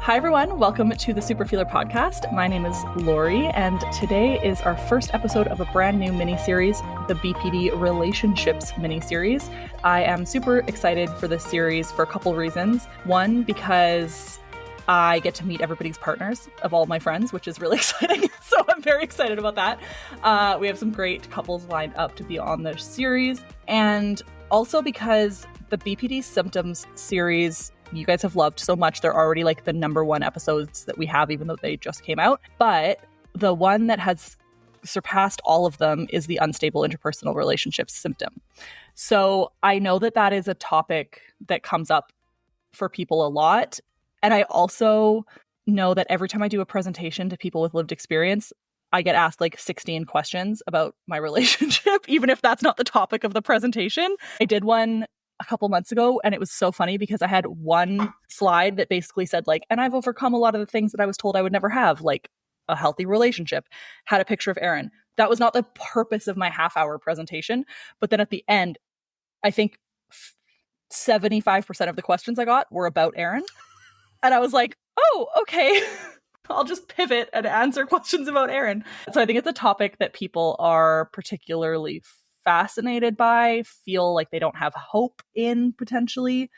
Hi, everyone. Welcome to the Super Feeler podcast. My name is Laurie, and today is our first episode of a brand new mini-series, the BPD Relationships mini-series. I am super excited for this series for a couple reasons. One, because I get to meet everybody's partners of all my friends, which is really exciting. So I'm very excited about that. We have some great couples lined up to be on this series. And also because the BPD Symptoms series you guys have loved so much. They're already like the number one episodes that we have, even though they just came out. But the one that has surpassed all of them is the unstable interpersonal relationships symptom. So I know that that is a topic that comes up for people a lot. And I also know that every time I do a presentation to people with lived experience, I get asked like 16 questions about my relationship, even if that's not the topic of the presentation. I did one a couple months ago, and it was so funny because I had one slide that basically said like, and I've overcome a lot of the things that I was told I would never have, like a healthy relationship, had a picture of Aaron. That was not the purpose of my half-hour presentation. But then at the end, I think 75% of the questions I got were about Aaron. And I was like, oh, okay. I'll just pivot and answer questions about Aaron. So I think it's a topic that people are particularly fascinated by, feel like they don't have hope in potentially,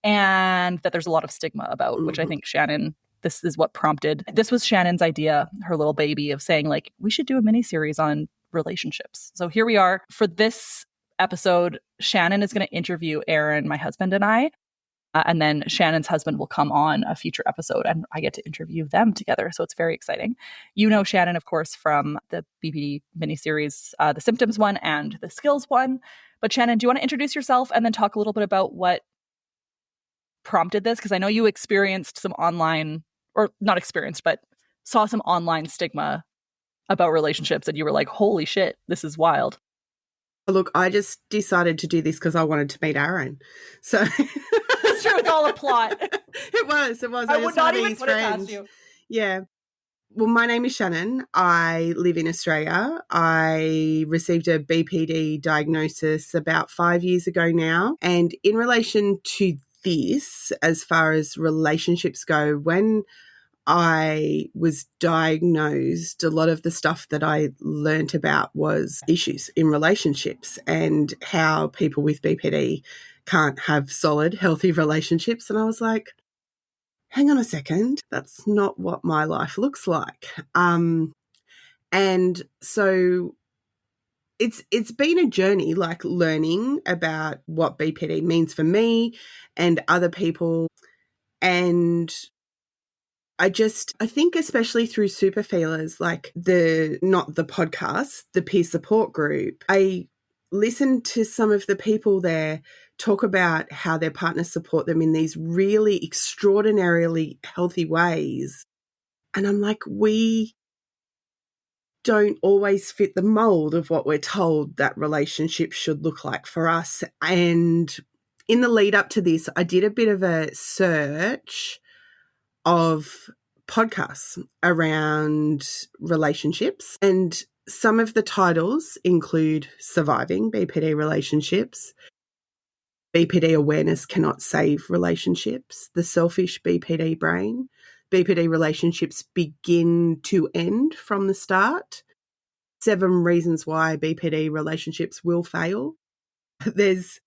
and that there's a lot of stigma about, which I think Shannon, this is what prompted. This was Shannon's idea, her little baby, of saying like, we should do a mini series on relationships. So here we are. For this episode, Shannon is going to interview Aaron, my husband, and I. And then Shannon's husband will come on a future episode and I get to interview them together. So it's very exciting. You know Shannon, of course, from the BPD miniseries, the symptoms one and the skills one. But Shannon, do you want to introduce yourself and then talk a little bit about what prompted this? Because I know you experienced some online, or not experienced, but saw some online stigma about relationships and you were like, holy shit, this is wild. Look, I just decided to do this because I wanted to meet Aaron. So it's true. It's all a plot. It was. I would not even put it past you. Yeah. Well, my name is Shannon. I live in Australia. I received a BPD diagnosis about 5 years ago now. And in relation to this, as far as relationships go, when I was diagnosed, a lot of the stuff that I learnt about was issues in relationships and how people with BPD can't have solid, healthy relationships. And I was like, hang on a second, that's not what my life looks like. And so it's been a journey, like learning about what BPD means for me and other people. And I think especially through super feelers, like not the podcast, the peer support group, I listened to some of the people there talk about how their partners support them in these really extraordinarily healthy ways. And I'm like, we don't always fit the mold of what we're told that relationship should look like for us. And in the lead up to this, I did a bit of a search of podcasts around relationships, and some of the titles include Surviving BPD Relationships, BPD Awareness Cannot Save Relationships, The Selfish BPD Brain, BPD Relationships Begin to End from the Start, 7 Reasons Why BPD Relationships Will Fail. There's,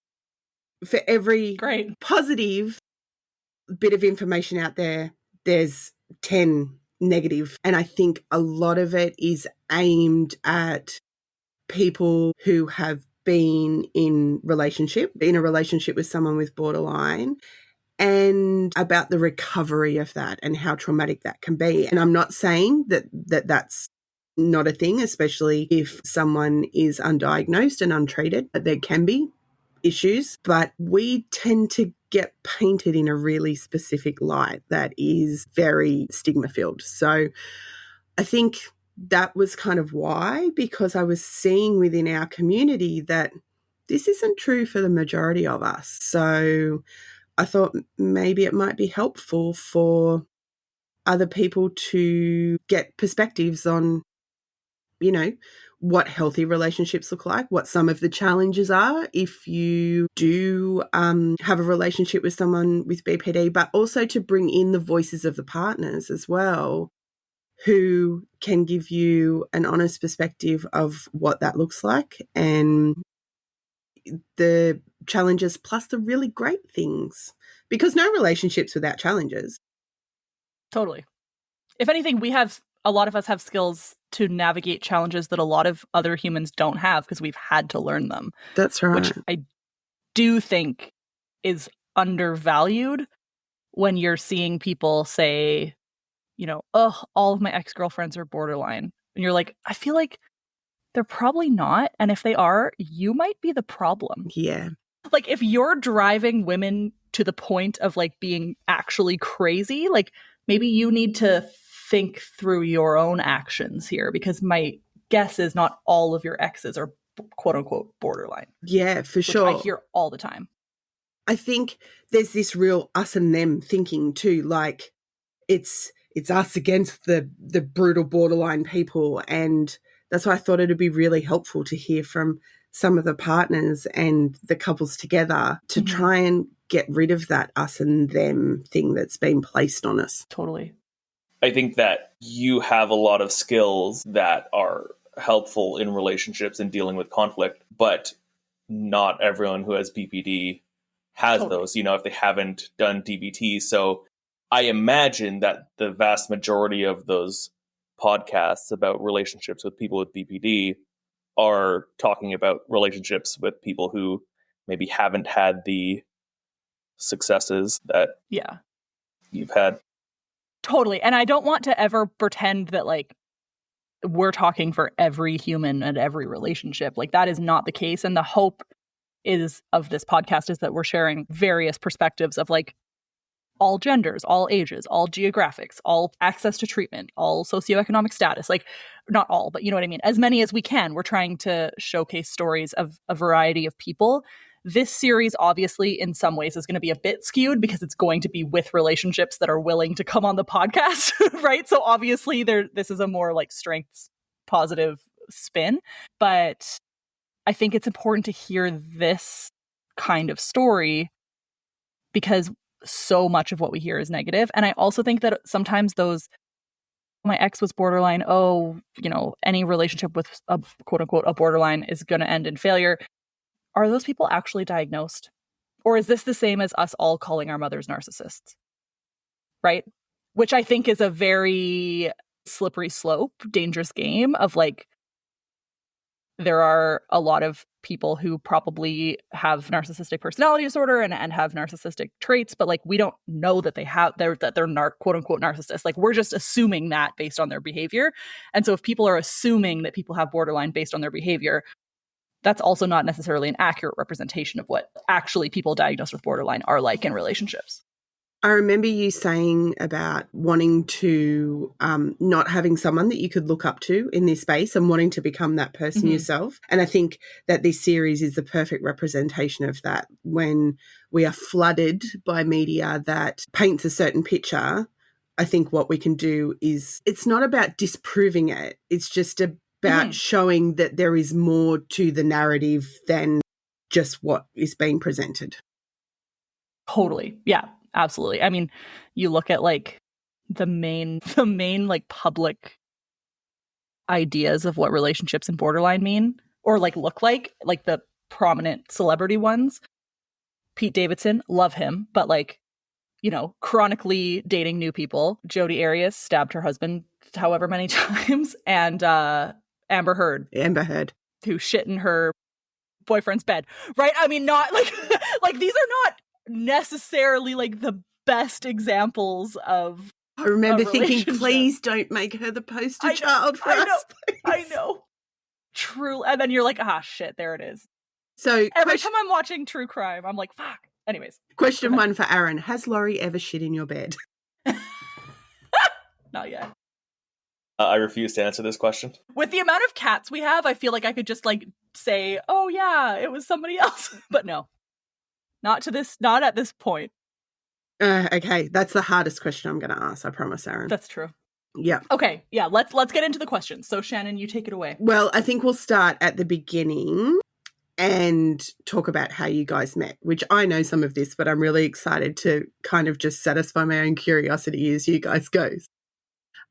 for every positive bit of information out there, there's 10 negative. And I think a lot of it is aimed at people who have been in a relationship with someone with borderline, and about the recovery of that and how traumatic that can be. And I'm not saying that that's not a thing, especially if someone is undiagnosed and untreated. There can be issues, but we tend to get painted in a really specific light that is very stigma-filled. So I think that was kind of why, because I was seeing within our community that this isn't true for the majority of us. So I thought maybe it might be helpful for other people to get perspectives on, what healthy relationships look like, what some of the challenges are if you do have a relationship with someone with BPD, but also to bring in the voices of the partners as well, who can give you an honest perspective of what that looks like and the challenges plus the really great things. Because no relationship's without challenges. Totally. If anything, a lot of us have skills to navigate challenges that a lot of other humans don't have because we've had to learn them. That's right. Which I do think is undervalued when you're seeing people say, oh, all of my ex-girlfriends are borderline. And you're like, I feel like they're probably not. And if they are, you might be the problem. Yeah. Like, if you're driving women to the point of like being actually crazy, like maybe you need to think through your own actions here, because my guess is not all of your exes are quote unquote borderline. Yeah, for sure. I hear all the time. I think there's this real us and them thinking too, like it's us against the brutal borderline people. And that's why I thought it'd be really helpful to hear from some of the partners and the couples together to try and get rid of that us and them thing that's been placed on us. Totally. I think that you have a lot of skills that are helpful in relationships and dealing with conflict, but not everyone who has BPD has those, if they haven't done DBT. So I imagine that the vast majority of those podcasts about relationships with people with BPD are talking about relationships with people who maybe haven't had the successes that you've had. Totally. And I don't want to ever pretend that like we're talking for every human and every relationship. Like that is not the case. And the hope of this podcast is that we're sharing various perspectives of like all genders, all ages, all geographics, all access to treatment, all socioeconomic status, like not all, but you know what I mean? As many as we can. We're trying to showcase stories of a variety of people. This series, obviously, in some ways is going to be a bit skewed because it's going to be with relationships that are willing to come on the podcast, right? So obviously this is a more like strengths positive spin, but I think it's important to hear this kind of story because so much of what we hear is negative. And I also think that sometimes my ex was borderline, any relationship with a quote unquote a borderline is going to end in failure. Are those people actually diagnosed? Or is this the same as us all calling our mothers narcissists? Right? Which I think is a very slippery slope, dangerous game of like, there are a lot of people who probably have narcissistic personality disorder and have narcissistic traits, but like we don't know that they're quote unquote narcissists. Like we're just assuming that based on their behavior. And so if people are assuming that people have borderline based on their behavior, that's also not necessarily an accurate representation of what actually people diagnosed with borderline are like in relationships. I remember you saying about wanting to not having someone that you could look up to in this space and wanting to become that person yourself. And I think that this series is the perfect representation of that. When we are flooded by media that paints a certain picture, I think what we can do is, it's not about disproving it. It's just about showing that there is more to the narrative than just what is being presented. Totally. Yeah. Absolutely. I mean, you look at like the main like public ideas of what relationships in borderline mean or like look like the prominent celebrity ones. Pete Davidson, love him, but like, chronically dating new people. Jodi Arias stabbed her husband however many times, and Amber Heard, who shit in her boyfriend's bed. Right? I mean, not like like these are not necessarily like the best examples of. I remember thinking, please don't make her the poster child for us. I know. True. And then you're like, shit, there it is. So every time I'm watching true crime, I'm like, fuck. Anyways. Question 1 for Aaron. Has Laurie ever shit in your bed? Not yet. I refuse to answer this question. With the amount of cats we have, I feel like I could just like say, oh yeah, it was somebody else. But no. Not at this point. Okay, that's the hardest question I'm going to ask, I promise, Aaron. That's true. Yeah. Okay, yeah, let's get into the questions. So Shannon, you take it away. Well, I think we'll start at the beginning and talk about how you guys met, which I know some of this, but I'm really excited to kind of just satisfy my own curiosity as you guys go.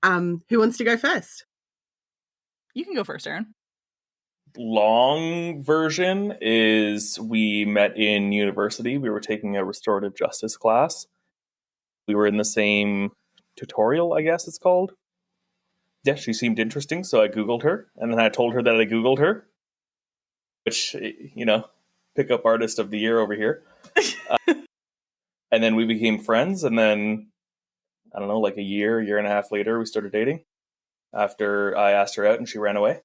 Who wants to go first? You can go first, Aaron. Long version is we met in university. We were taking a restorative justice class. We were in the same tutorial, I guess it's called. Yeah, she seemed interesting, so I Googled her, and then I told her that I Googled her, which, pickup artist of the year over here. And then we became friends, and then, I don't know, like a year and a half later, we started dating after I asked her out and she ran away.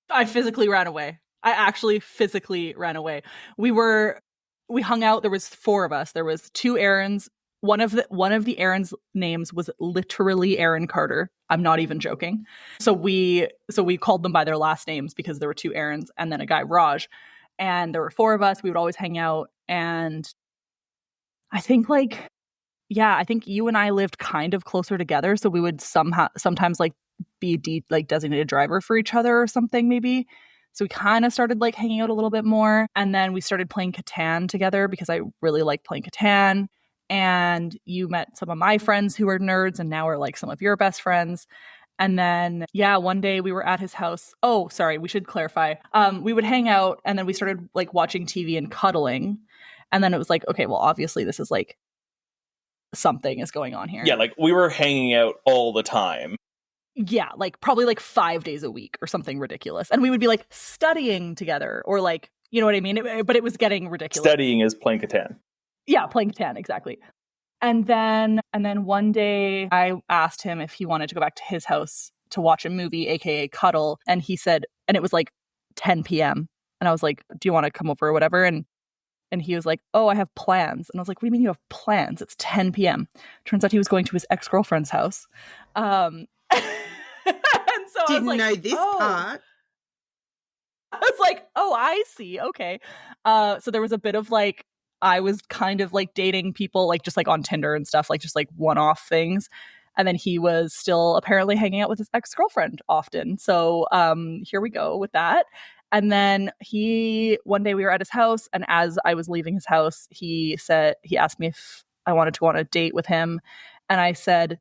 I physically ran away. I actually physically ran away. We hung out. There was 4 of us. There was 2 Aarons. One of the Aaron's names was literally Aaron Carter. I'm not even joking. So we called them by their last names because there were 2 Aarons and then a guy, Raj. And there were 4 of us. We would always hang out. And I think I think you and I lived kind of closer together. So we would sometimes be designated driver for each other or something maybe. So we kind of started hanging out a little bit more. And then we started playing Catan together because I really like playing Catan. And you met some of my friends who are nerds and now are some of your best friends. And then, one day we were at his house. Oh, sorry, we should clarify. We would hang out and then we started watching TV and cuddling. And then it was okay, well, obviously this is something is going on here. Yeah, we were hanging out all the time. Yeah, probably 5 days a week or something ridiculous. And we would be studying together or you know what I mean? But it was getting ridiculous. Studying is playing Catan. Yeah, playing Catan, exactly. And then one day I asked him if he wanted to go back to his house to watch a movie, aka cuddle. And he said, and it was 10 p.m. And I was like, do you want to come over or whatever? And he was like, oh, I have plans. And I was like, what do you mean you have plans? It's 10 p.m. Turns out he was going to his ex-girlfriend's house. And so Didn't know this part. I was like, oh, I see. Okay. So there was a bit of I was kind of dating people just on Tinder and stuff, just one-off things. And then he was still apparently hanging out with his ex-girlfriend often. So here we go with that. And then one day we were at his house, and as I was leaving his house, he asked me if I wanted to go on a date with him. And I said,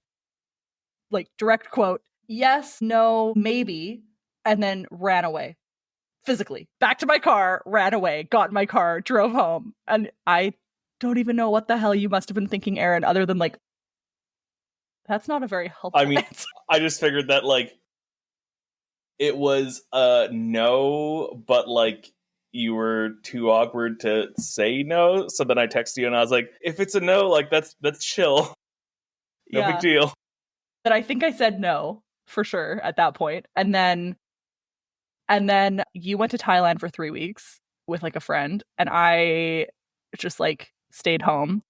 direct quote, yes, no, maybe, and then ran away. Physically. Back to my car, ran away, got in my car, drove home. And I don't even know what the hell you must have been thinking, Aaron, other than that's not a very helpful answer. I just figured that it was no, but you were too awkward to say no. So then I texted you and I was like, if it's a no, that's chill. No big deal. But I think I said no for sure at that point. And then you went to Thailand for 3 weeks with a friend, and I just stayed home.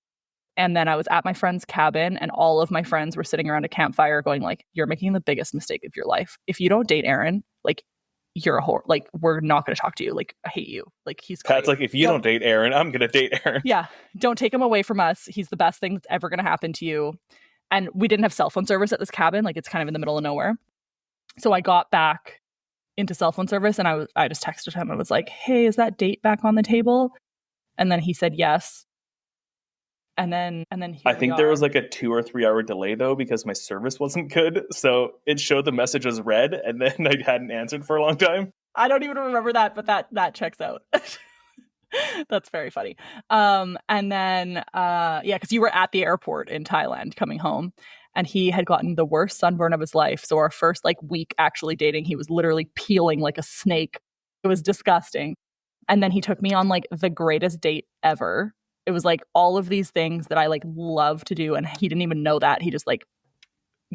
And then I was at my friend's cabin, and all of my friends were sitting around a campfire going you're making the biggest mistake of your life. If you don't date Aaron, you're a whore. We're not going to talk to you. I hate you. He's great. That's if you don't date Aaron, I'm going to date Aaron. Yeah. Don't take him away from us. He's the best thing that's ever going to happen to you. And we didn't have cell phone service at this cabin. It's kind of in the middle of nowhere. So I got back into cell phone service and I just texted him. I was like, hey, is that date back on the table? And then he said yes. And then I think there was a 2 or 3 hour delay though, because my service wasn't good. So it showed the message as read and then I hadn't answered for a long time. I don't even remember that, but that checks out. That's very funny. And then because you were at the airport in Thailand coming home, and he had gotten the worst sunburn of his life. So our first week actually dating, he was literally peeling like a snake. It was disgusting. And then he took me on the greatest date ever. It was all of these things that I love to do, and he didn't even know that. He just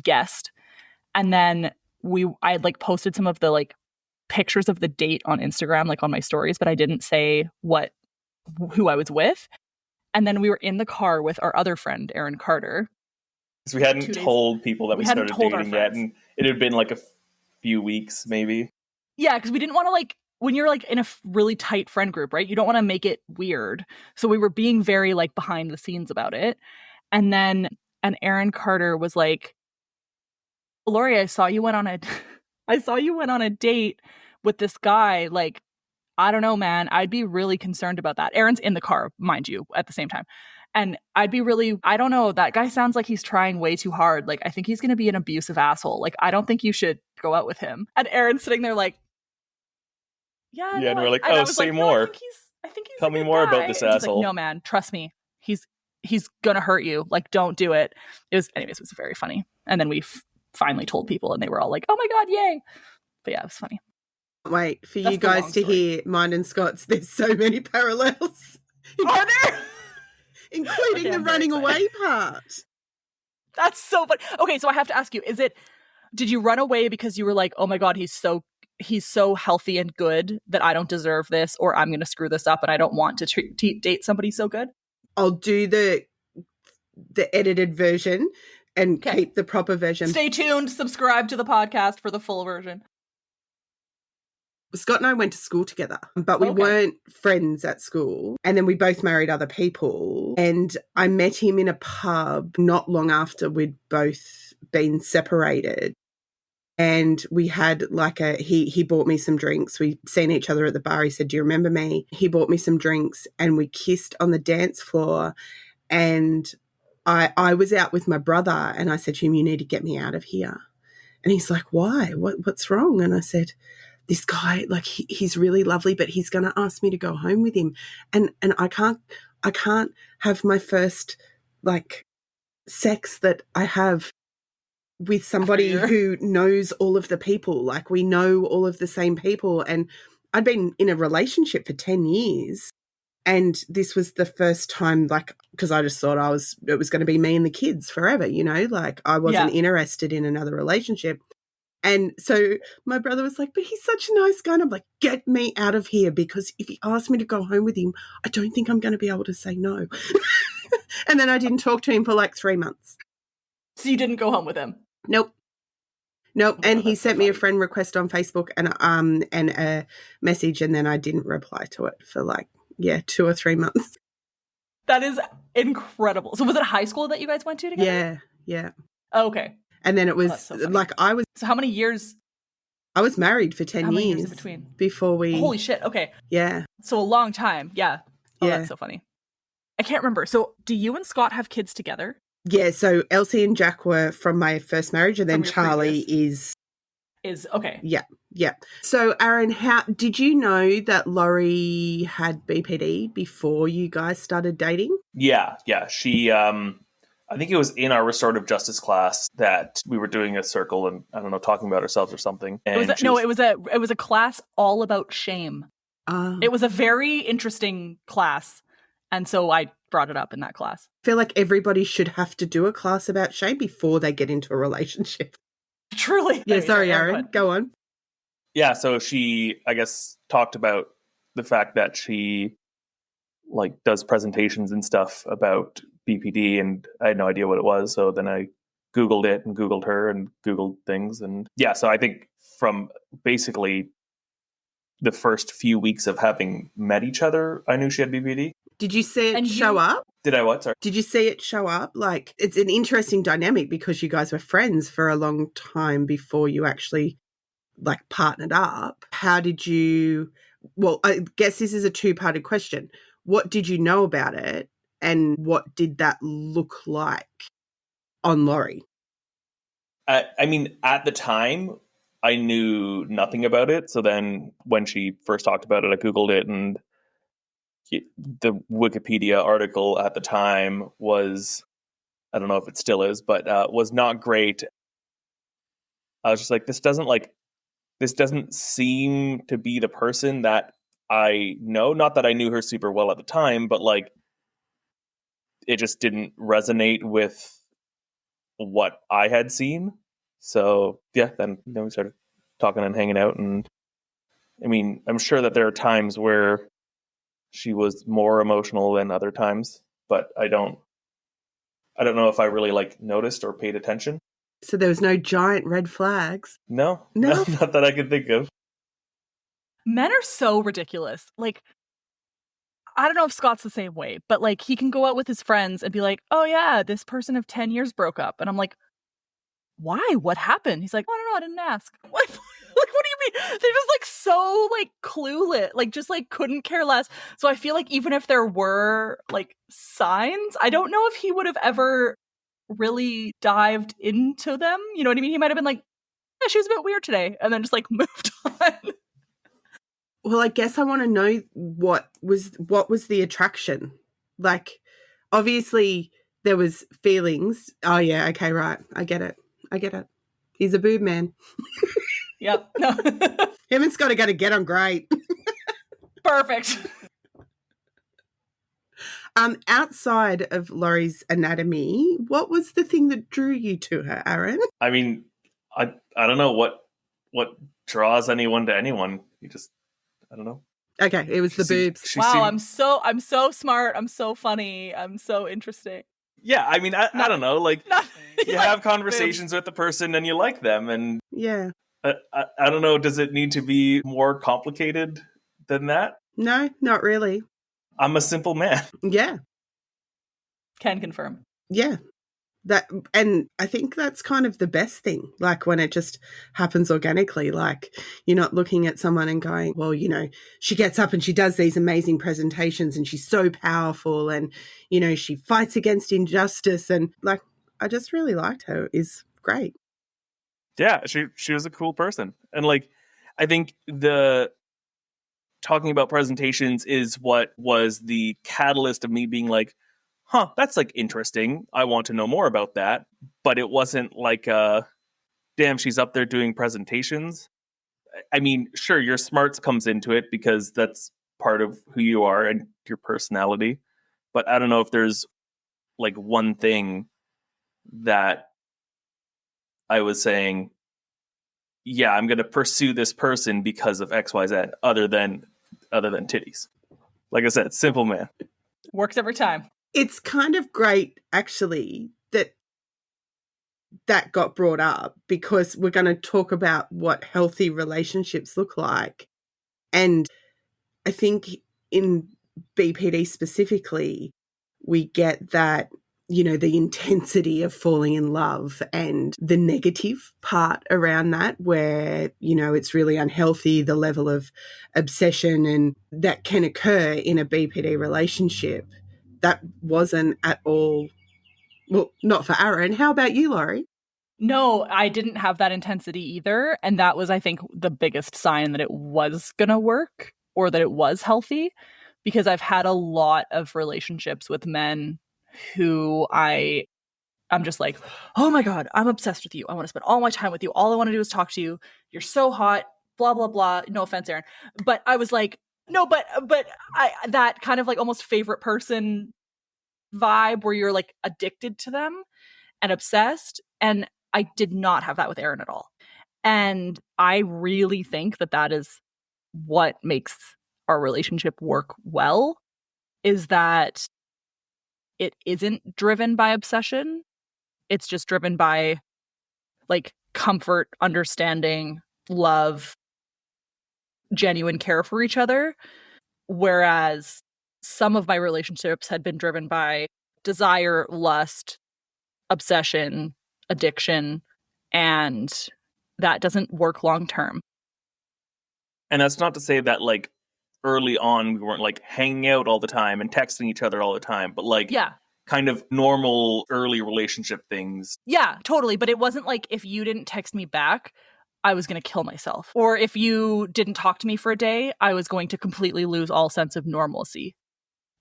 guessed. And then I had posted some of the pictures of the date on Instagram, on my stories, but I didn't say who I was with. And then we were in the car with our other friend, Aaron Carter. Because we hadn't told people that we started dating yet, and it had been a few weeks maybe. Yeah, because we didn't want to when you're in a really tight friend group, right? You don't want to make it weird. So we were being very behind the scenes about it. And Aaron Carter was Laurie, I saw you went on a date with this guy. Like, I don't know, man. I'd be really concerned about that. Aaron's in the car, mind you, at the same time. And I don't know. That guy sounds like he's trying way too hard. Like, I think he's going to be an abusive asshole. Like, I don't think you should go out with him. And Aaron's sitting there like, yeah, Yeah, no. and we're like, And oh, I was say like, more. no, I think he's Tell a me good more guy. about this And he's like, asshole. no, man, trust me. He's gonna hurt you. Like, don't do it. Anyways, it was very funny. And then we finally told people, and they were all like, oh my God, yay. But yeah, it was funny. Wait for That's you the long guys to story. hear mine and Scott's. There's so many parallels, Are there? including Okay, the I'm very running excited. away part. That's so funny. Okay, so I have to ask you, did you run away because you were like, oh my God, he's so healthy and good that I don't deserve this, or I'm going to screw this up and I don't want to date somebody so good? I'll do the edited version and Okay. keep the proper version. Stay tuned. Subscribe to the podcast for the full version. Scott and I went to school together, but we weren't friends at school. And then we both married other people. And I met him in a pub not long after we'd both been separated. And we had like he bought me some drinks. We seen each other at the bar. He said, do you remember me? He bought me some drinks and we kissed on the dance floor. And I was out with my brother and I said to him, you need to get me out of here. And he's like, why? What's wrong? And I said, this guy, like he's really lovely, but he's going to ask me to go home with him. And I can't have my first like sex that I have with somebody who knows all of the people. Like we know all of the same people. And I'd been in a relationship for 10 years. And this was the first time, like, because I just thought it was going to be me and the kids forever, you know, like I wasn't interested in another relationship. And so my brother was like, but he's such a nice guy. And I'm like, get me out of here, because if he asked me to go home with him, I don't think I'm going to be able to say no. And then I didn't talk to him for like 3 months. So you didn't go home with him? Nope. Oh and God, he sent me a friend request on Facebook and a message, and then I didn't reply to it for like 2 or 3 months. That is incredible. So was it high school that you guys went to together? Yeah. Oh, okay. And then it was so So how many years? I was married for 10 years. How many years in between? Before we... Holy shit, okay. Yeah. So a long time, yeah. Oh, that's so funny. I can't remember. So do you and Scott have kids together? Yeah, so Elsie and Jack were from my first marriage, and then Charlie is okay. Yeah. So Aaron, how did you know that Laurie had BPD before you guys started dating? Yeah. She I think it was in our restorative justice class that we were doing a circle and I don't know, talking about ourselves or something. And it was a class all about shame. It was a very interesting class. And so I brought it up in that class. I feel like everybody should have to do a class about shame before they get into a relationship. Truly. Yeah, sorry, Aaron. Go on. Yeah, so she, I guess, talked about the fact that she like does presentations and stuff about BPD, and I had no idea what it was. So then I Googled it and Googled her and Googled things. And yeah, so I think from basically the first few weeks of having met each other, I knew she had BPD. Did you see it show up? Did I what? Sorry. Did you see it show up? Like, it's an interesting dynamic because you guys were friends for a long time before you actually like partnered up. How did you, well, I guess this is a two-parted question. What did you know about it and what did that look like on Laurie? I mean, at the time, I knew nothing about it. So then when she first talked about it, I Googled it, and the Wikipedia article at the time was, I don't know if it still is, but was not great. I was just like, this doesn't seem to be the person that I know. Not that I knew her super well at the time, but like, it just didn't resonate with what I had seen. So yeah, then we started talking and hanging out. And I mean, I'm sure that there are times where she was more emotional than other times, but I don't know if I really like noticed or paid attention. So there was no giant red flags? No, not that I could think of. Men are so ridiculous. Like, I don't know if Scott's the same way, but like he can go out with his friends and be like, oh yeah, this person of 10 years broke up. And I'm like, why? What happened? He's like, I don't know. I didn't ask. What? Like, what do you mean? They're just like so like clueless, like just like couldn't care less. So I feel like even if there were like signs, I don't know if he would have ever really dived into them. You know what I mean? He might have been like, yeah, she was a bit weird today, and then just like moved on. Well, I guess I want to know what was the attraction? Like, obviously there was feelings. Oh yeah, okay, right. I get it. He's a boob man. Yep. No. Him and Scott are going to get on great. Perfect. Outside of Laurie's anatomy, what was the thing that drew you to her, Aaron? I mean, I don't know what draws anyone to anyone. You just, I don't know. Okay, it was the boobs. Wow, I'm so smart. I'm so funny. I'm so interesting. Yeah, I mean, I don't know. Like, you have conversations boobs with the person and you like them, and yeah. I don't know. Does it need to be more complicated than that? No, not really. I'm a simple man. Yeah. Can confirm. Yeah. And I think that's kind of the best thing, like when it just happens organically, like you're not looking at someone and going, well, you know, she gets up and she does these amazing presentations and she's so powerful and, you know, she fights against injustice and like, I just really liked her. Is great. Yeah, she was a cool person. And like, I think the talking about presentations is what was the catalyst of me being like, huh, that's like interesting. I want to know more about that. But it wasn't like, damn, she's up there doing presentations. I mean, sure, your smarts comes into it because that's part of who you are and your personality. But I don't know if there's like one thing that I was saying, yeah, I'm going to pursue this person because of XYZ other than titties. Like I said, simple man. Works every time. It's kind of great, actually, that got brought up because we're going to talk about what healthy relationships look like. And I think in BPD specifically, we get that, you know, the intensity of falling in love and the negative part around that where, you know, it's really unhealthy, the level of obsession and that can occur in a BPD relationship. That wasn't at all, well, not for Aaron. How about you, Laurie? No, I didn't have that intensity either. And that was, I think, the biggest sign that it was going to work or that it was healthy, because I've had a lot of relationships with men who I'm just like, oh my God, I'm obsessed with you. I want to spend all my time with you. All I want to do is talk to you. You're so hot, blah, blah, blah. No offense, Aaron. But I was like, no, but that kind of like almost favorite person vibe where you're like addicted to them and obsessed. And I did not have that with Aaron at all. And I really think that is what makes our relationship work well, is that it isn't driven by obsession. It's just driven by like comfort, understanding, love, genuine care for each other. Whereas some of my relationships had been driven by desire, lust, obsession, addiction, and that doesn't work long term. And that's not to say that like early on we weren't like hanging out all the time and texting each other all the time, but like kind of normal early relationship things. Yeah, totally. But it wasn't like if you didn't text me back, I was going to kill myself. Or if you didn't talk to me for a day, I was going to completely lose all sense of normalcy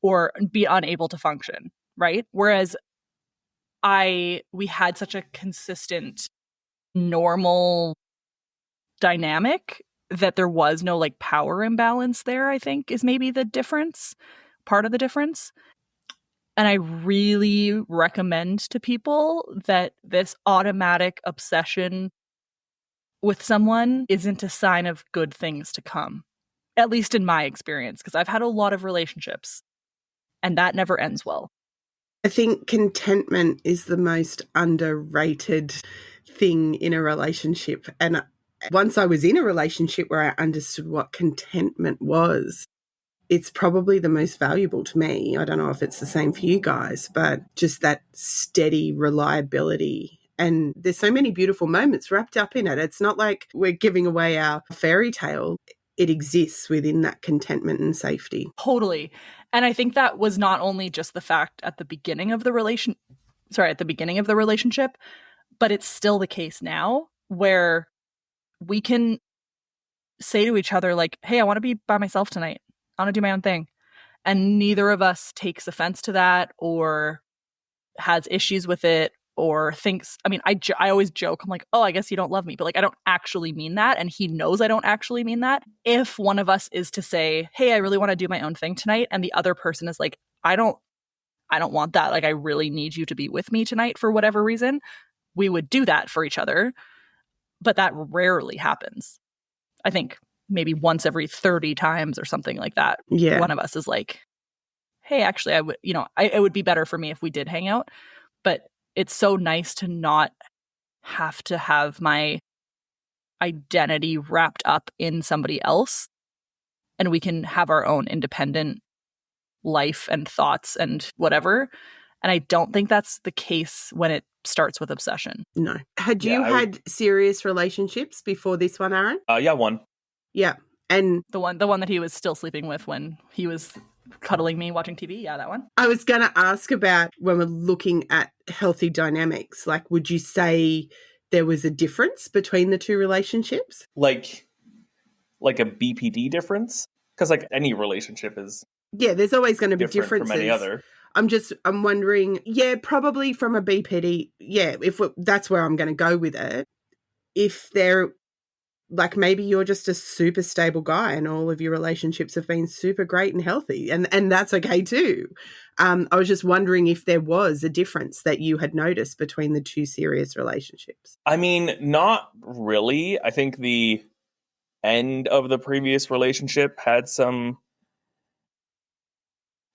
or be unable to function, right? Whereas we had such a consistent, normal dynamic that there was no like power imbalance there, I think is maybe the difference, part of the difference. And I really recommend to people that this automatic obsession with someone isn't a sign of good things to come, at least in my experience, because I've had a lot of relationships and that never ends well. I think contentment is the most underrated thing in a relationship. And once I was in a relationship where I understood what contentment was, it's probably the most valuable to me. I don't know if it's the same for you guys, but just that steady reliability And there's so many beautiful moments wrapped up in it. It's not like we're giving away our fairy tale. It exists within that contentment and safety. Totally. And I think that was not only just the fact at the beginning of the relationship, but it's still the case now where we can say to each other, like, hey, I want to be by myself tonight. I want to do my own thing. And neither of us takes offense to that or has issues with it or thinks, I mean, I always joke, I'm like, oh, I guess you don't love me, but like, I don't actually mean that. And he knows I don't actually mean that. If one of us is to say, hey, I really want to do my own thing tonight, and the other person is like, I don't want that. Like, I really need you to be with me tonight for whatever reason, we would do that for each other. But that rarely happens. I think maybe once every 30 times or something like that. Yeah. One of us is like, hey, actually, I would, it would be better for me if we did hang out. But it's so nice to not have to have my identity wrapped up in somebody else. And we can have our own independent life and thoughts and whatever. And I don't think that's the case when it starts with obsession. No. Had you had serious relationships before this one, Aaron? Yeah, one. Yeah. And the one that he was still sleeping with when he was cuddling me watching TV. Yeah, that one. I was going to ask about when we're looking at healthy dynamics, like, would you say there was a difference between the two relationships? Like a BPD difference? Because like any relationship is... Yeah, there's always going to be differences. From any other. I'm wondering, yeah, probably from a BPD, yeah, that's where I'm going to go with it. If they're, like, maybe you're just a super stable guy and all of your relationships have been super great and healthy, and that's okay too. I was just wondering if there was a difference that you had noticed between the two serious relationships. I mean, not really. I think the end of the previous relationship had some...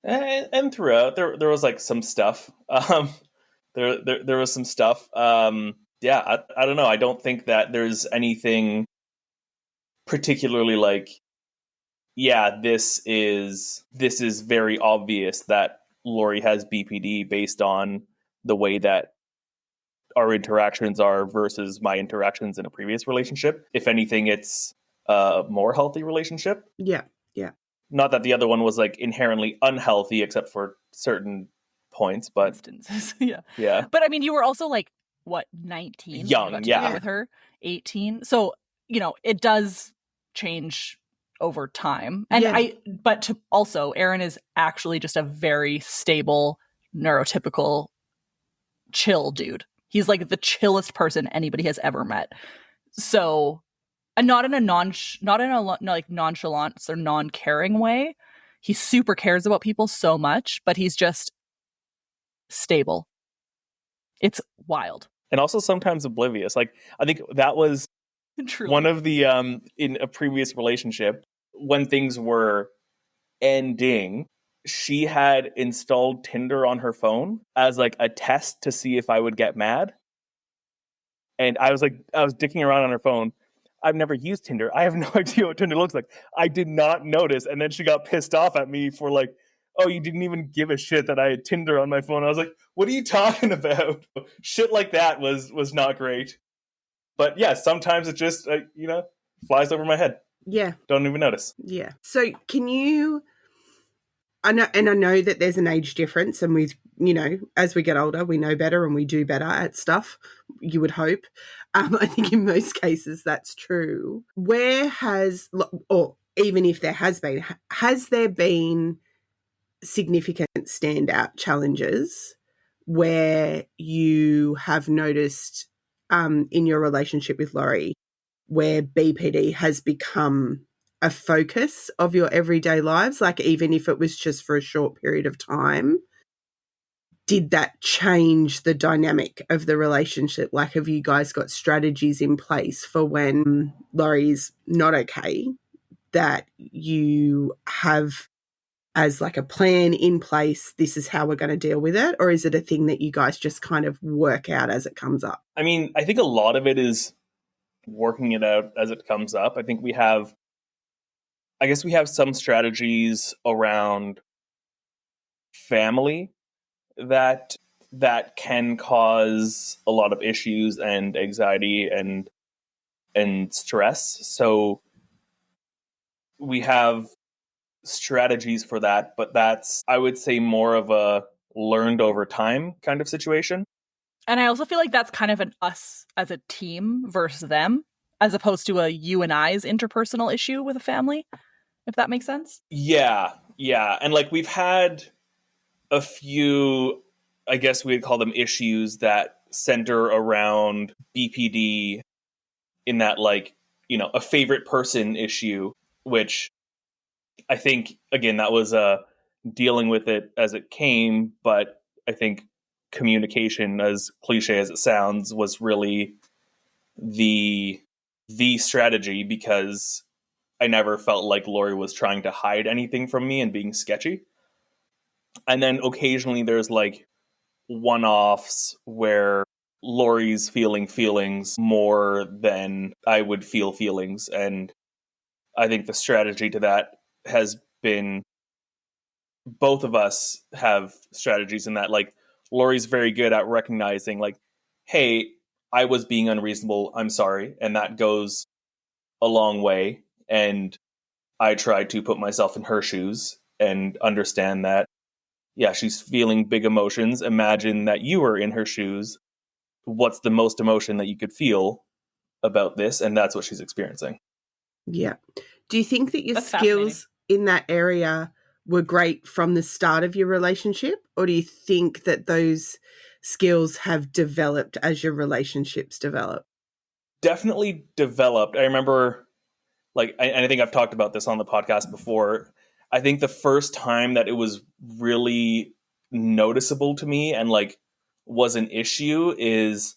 And throughout, there was like some stuff. There was some stuff. Yeah, I don't know. I don't think that there's anything particularly like, yeah, this is very obvious that Laurie has BPD based on the way that our interactions are versus my interactions in a previous relationship. If anything, it's a more healthy relationship. Yeah, yeah. Not that the other one was like inherently unhealthy, except for certain points, but instances. Yeah. Yeah. But I mean, you were also like, what, 19? Young, when you got together with her, 18. So, it does change over time. And but to also, Aaron is actually just a very stable, neurotypical, chill dude. He's like the chillest person anybody has ever met. So, and not in a like nonchalance or non-caring way. He super cares about people so much, but he's just stable. It's wild. And also sometimes oblivious. Like, I think that was Truly. One of the, in a previous relationship, when things were ending, she had installed Tinder on her phone as like a test to see if I would get mad. And I was dicking around on her phone. I've never used Tinder. I have no idea what Tinder looks like. I did not notice. And then she got pissed off at me for like, oh, you didn't even give a shit that I had Tinder on my phone. I was like, what are you talking about? Shit like that was not great. But yeah, sometimes it just, flies over my head. Yeah. Don't even notice. Yeah. So can you... I know that there's an age difference, and with, as we get older, we know better and we do better at stuff, you would hope. I think in most cases that's true. Or even if there has there been significant standout challenges where you have noticed in your relationship with Laurie where BPD has become a focus of your everyday lives, like even if it was just for a short period of time? Did that change the dynamic of the relationship? Like, have you guys got strategies in place for when Laurie's not okay, that you have as like a plan in place, this is how we're going to deal with it? Or is it a thing that you guys just kind of work out as it comes up? I mean, I think a lot of it is working it out as it comes up. I think we have some strategies around family that that can cause a lot of issues and anxiety and stress. So we have strategies for that, but that's, I would say, more of a learned over time kind of situation. And I also feel like that's kind of an us as a team versus them, as opposed to a you and I's interpersonal issue with a family, if that makes sense. Yeah. And like we've had a few, I guess we'd call them issues that center around BPD, in that, like, a favorite person issue, which I think, again, that was dealing with it as it came. But I think communication, as cliche as it sounds, was really the strategy, because I never felt like Laurie was trying to hide anything from me and being sketchy. And then occasionally there's like one-offs where Laurie's feeling feelings more than I would feel feelings. And I think the strategy to that has been, both of us have strategies in that, like, Laurie's very good at recognizing, like, hey, I was being unreasonable, I'm sorry. And that goes a long way. And I try to put myself in her shoes and understand that, yeah, she's feeling big emotions. Imagine that you were in her shoes. What's the most emotion that you could feel about this? And that's what she's experiencing. Yeah. Do you think that your That's skills in that area were great from the start of your relationship? Or do you think that those skills have developed as your relationships develop? Definitely developed. I remember, like, and I think I've talked about this on the podcast before. I think the first time that it was really noticeable to me and like was an issue is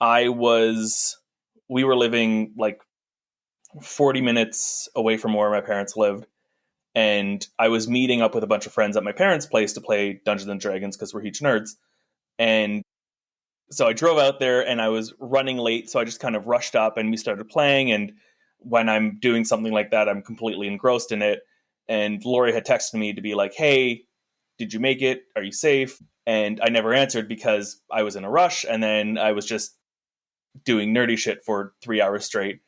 we were living like 40 minutes away from where my parents lived. And I was meeting up with a bunch of friends at my parents' place to play Dungeons and Dragons because we're huge nerds. And so I drove out there and I was running late. So I just kind of rushed up and we started playing. And when I'm doing something like that, I'm completely engrossed in it. And Laurie had texted me to be like, hey, did you make it? Are you safe? And I never answered because I was in a rush. And then I was just doing nerdy shit for 3 hours straight.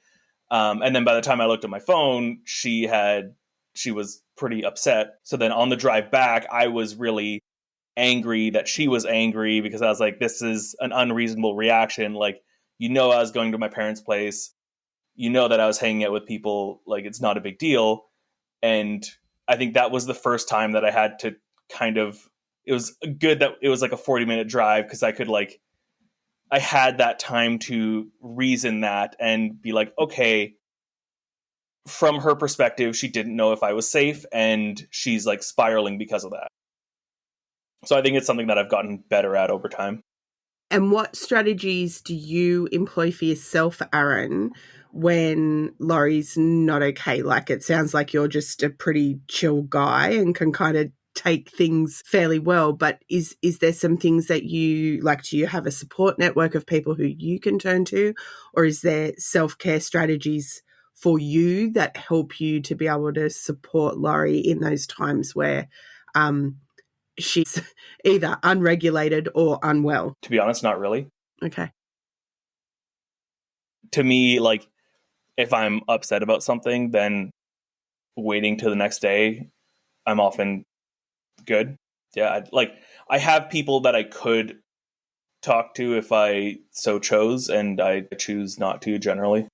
And then by the time I looked at my phone, she was pretty upset. So then on the drive back, I was really angry that she was angry, because I was like, this is an unreasonable reaction. Like, I was going to my parents' place. That I was hanging out with people. Like, it's not a big deal. And I think that was the first time that I had to kind of, it was good that it was like a 40-minute drive, because I had that time to reason that and be like, okay, from her perspective, she didn't know if I was safe, and she's like spiraling because of that. So I think it's something that I've gotten better at over time. And what strategies do you employ for yourself, Aaron, when Laurie's not okay? Like, it sounds like you're just a pretty chill guy and can kind of take things fairly well. But is there some things that you like? Do you have a support network of people who you can turn to? Or is there self-care strategies for you that help you to be able to support Laurie in those times where she's either unregulated or unwell? To be honest, not really. Okay. To me, like, if I'm upset about something, then waiting till the next day, I'm often good. Yeah, I have people that I could talk to if I so chose, and I choose not to generally.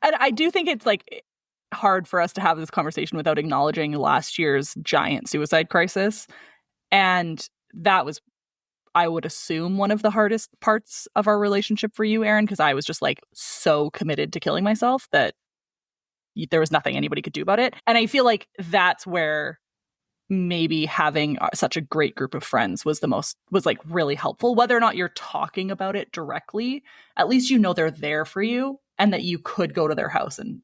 And I do think it's like hard for us to have this conversation without acknowledging last year's giant suicide crisis. And that was, I would assume, one of the hardest parts of our relationship for you, Aaron, because I was just like so committed to killing myself that there was nothing anybody could do about it. And I feel like that's where maybe having such a great group of friends was like really helpful. Whether or not you're talking about it directly, at least they're there for you and that you could go to their house and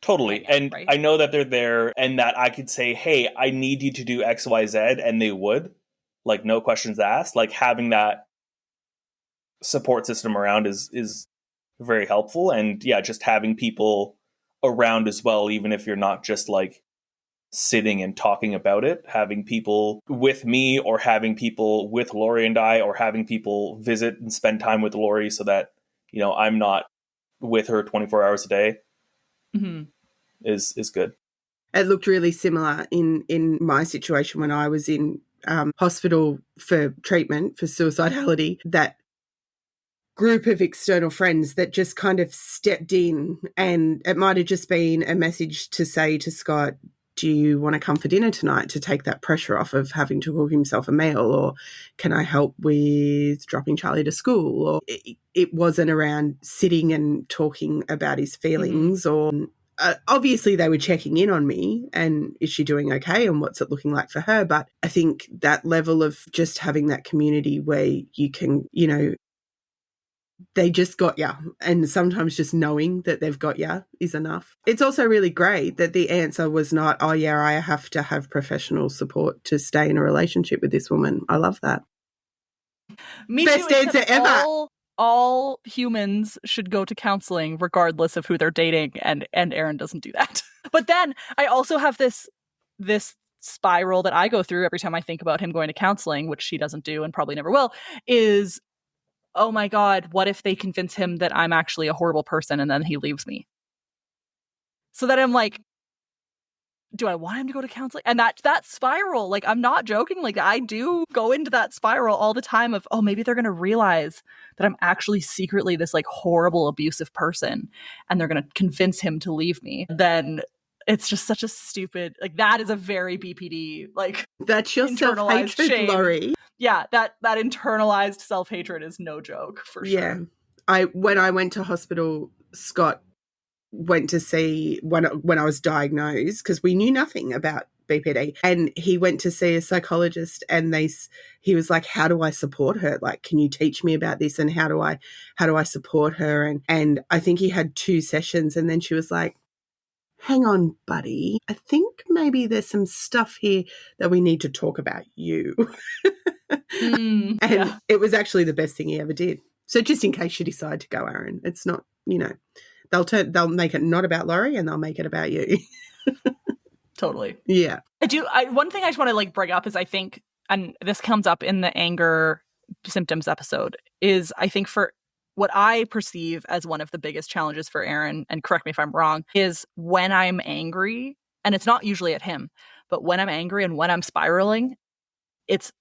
totally. out, And right? I know that they're there, and that I could say, hey, I need you to do XYZ, and they would, like, no questions asked. Like, having that support system around is very helpful. And yeah, just having people around as well, even if you're not just like sitting and talking about it, having people with me or having people with Laurie and I, or having people visit and spend time with Laurie so that, I'm not with her 24 hours a day is good. It looked really similar in my situation when I was in hospital for treatment for suicidality. That group of external friends that just kind of stepped in, and it might have just been a message to say to Scott, do you want to come for dinner tonight to take that pressure off of having to cook himself a meal, or can I help with dropping Charlie to school? Or it wasn't around sitting and talking about his feelings or obviously they were checking in on me and is she doing okay and what's it looking like for her. But I think that level of just having that community where you can, they just got you, and sometimes just knowing that they've got you is enough. It's also really great that the answer was not, oh yeah, I have to have professional support to stay in a relationship with this woman. I love that. Me Best too, answer ever. All humans should go to counseling regardless of who they're dating, and Aaron doesn't do that. But then I also have this spiral that I go through every time I think about him going to counseling, which she doesn't do and probably never will, is, oh my God, what if they convince him that I'm actually a horrible person and then he leaves me? So that I'm like, do I want him to go to counseling? And that spiral, like, I'm not joking. Like, I do go into that spiral all the time of, oh, maybe they're going to realize that I'm actually secretly this like horrible, abusive person, and they're going to convince him to leave me. Then it's just such a stupid, like, that is a very BPD, like, that's your self-hatred, shame. Laurie. Yeah, that internalized self-hatred is no joke, for sure. When I went to hospital, Scott went to see when I was diagnosed, because we knew nothing about BPD, and he went to see a psychologist, and he was like, how do I support her? Like, can you teach me about this, and how do I support her? And I think he had 2 sessions, and then she was like, hang on, buddy, I think maybe there's some stuff here that we need to talk about you. And it was actually the best thing he ever did. So just in case you decide to go, Aaron, it's not, they'll make it not about Laurie, and they'll make it about you. Totally. Yeah. One thing I just want to like bring up is, I think, and this comes up in the anger symptoms episode, is I think for what I perceive as one of the biggest challenges for Aaron, and correct me if I'm wrong, is when I'm angry, and it's not usually at him, but when I'm angry and when I'm spiraling, it's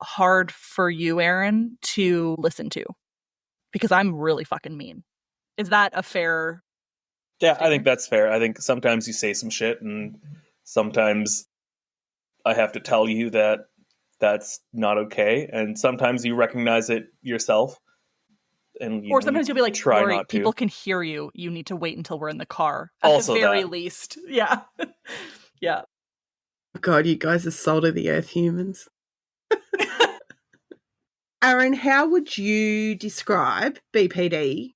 hard for you, Aaron, to listen to, because I'm really fucking mean. Is that a fair statement? I think that's fair. I think sometimes you say some shit, and sometimes I have to tell you that that's not okay, and sometimes you recognize it yourself. Or sometimes you'll be like, Laurie, people can hear you. You need to wait until we're in the car. At the very least. Yeah. Yeah. God, you guys are salt of the earth humans. Aaron, how would you describe BPD,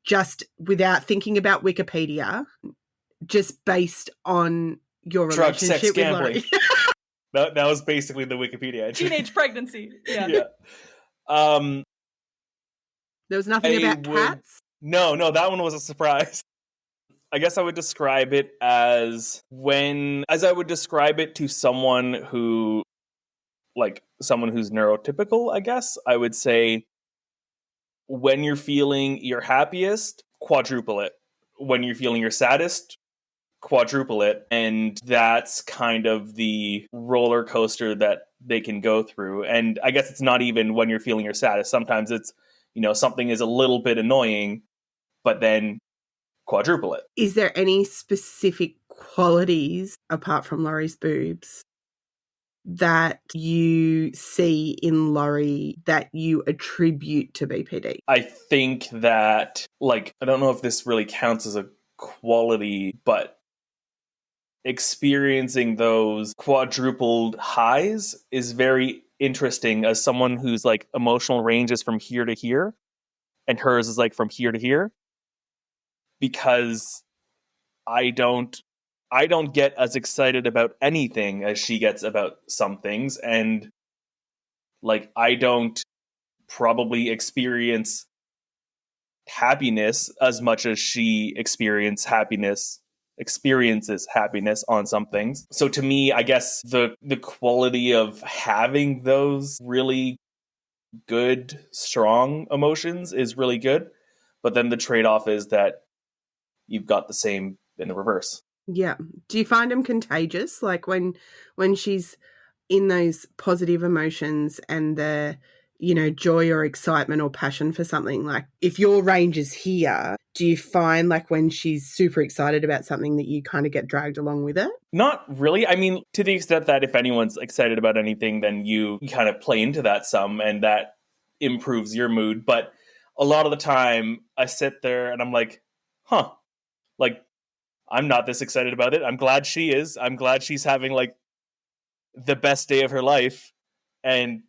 just without thinking about Wikipedia, just based on your drug, relationship sex, with Laurie? that was basically the Wikipedia entry. Teenage pregnancy. Yeah. Yeah. There was nothing about cats? No, that one was a surprise. I guess I would describe it as I would describe it to someone who's neurotypical, I guess. I would say, when you're feeling your happiest, quadruple it. When you're feeling your saddest, quadruple it. And that's kind of the roller coaster that they can go through. And I guess it's not even when you're feeling your saddest. Sometimes it's, something is a little bit annoying, but then quadruple it. Is there any specific qualities, apart from Laurie's boobs, that you see in Laurie that you attribute to BPD? I think that, I don't know if this really counts as a quality, but experiencing those quadrupled highs is very interesting, as someone whose emotional range is from here to here, and hers is from here to here, because I don't get as excited about anything as she gets about some things, and I don't probably experience happiness as much as she experienced happiness experiences happiness on some things. So to me, I guess the quality of having those really good, strong emotions is really good. But then the trade-off is that you've got the same in the reverse. Yeah. Do you find them contagious? Like when she's in those positive emotions and the, joy or excitement or passion for something, like if your range is here, do you find like when she's super excited about something that you kind of get dragged along with it? Not really. I mean, to the extent that if anyone's excited about anything, then you kind of play into that some, and that improves your mood. But a lot of the time I sit there and I'm like, huh, like I'm not this excited about it. I'm glad she is. I'm glad she's having like the best day of her life, and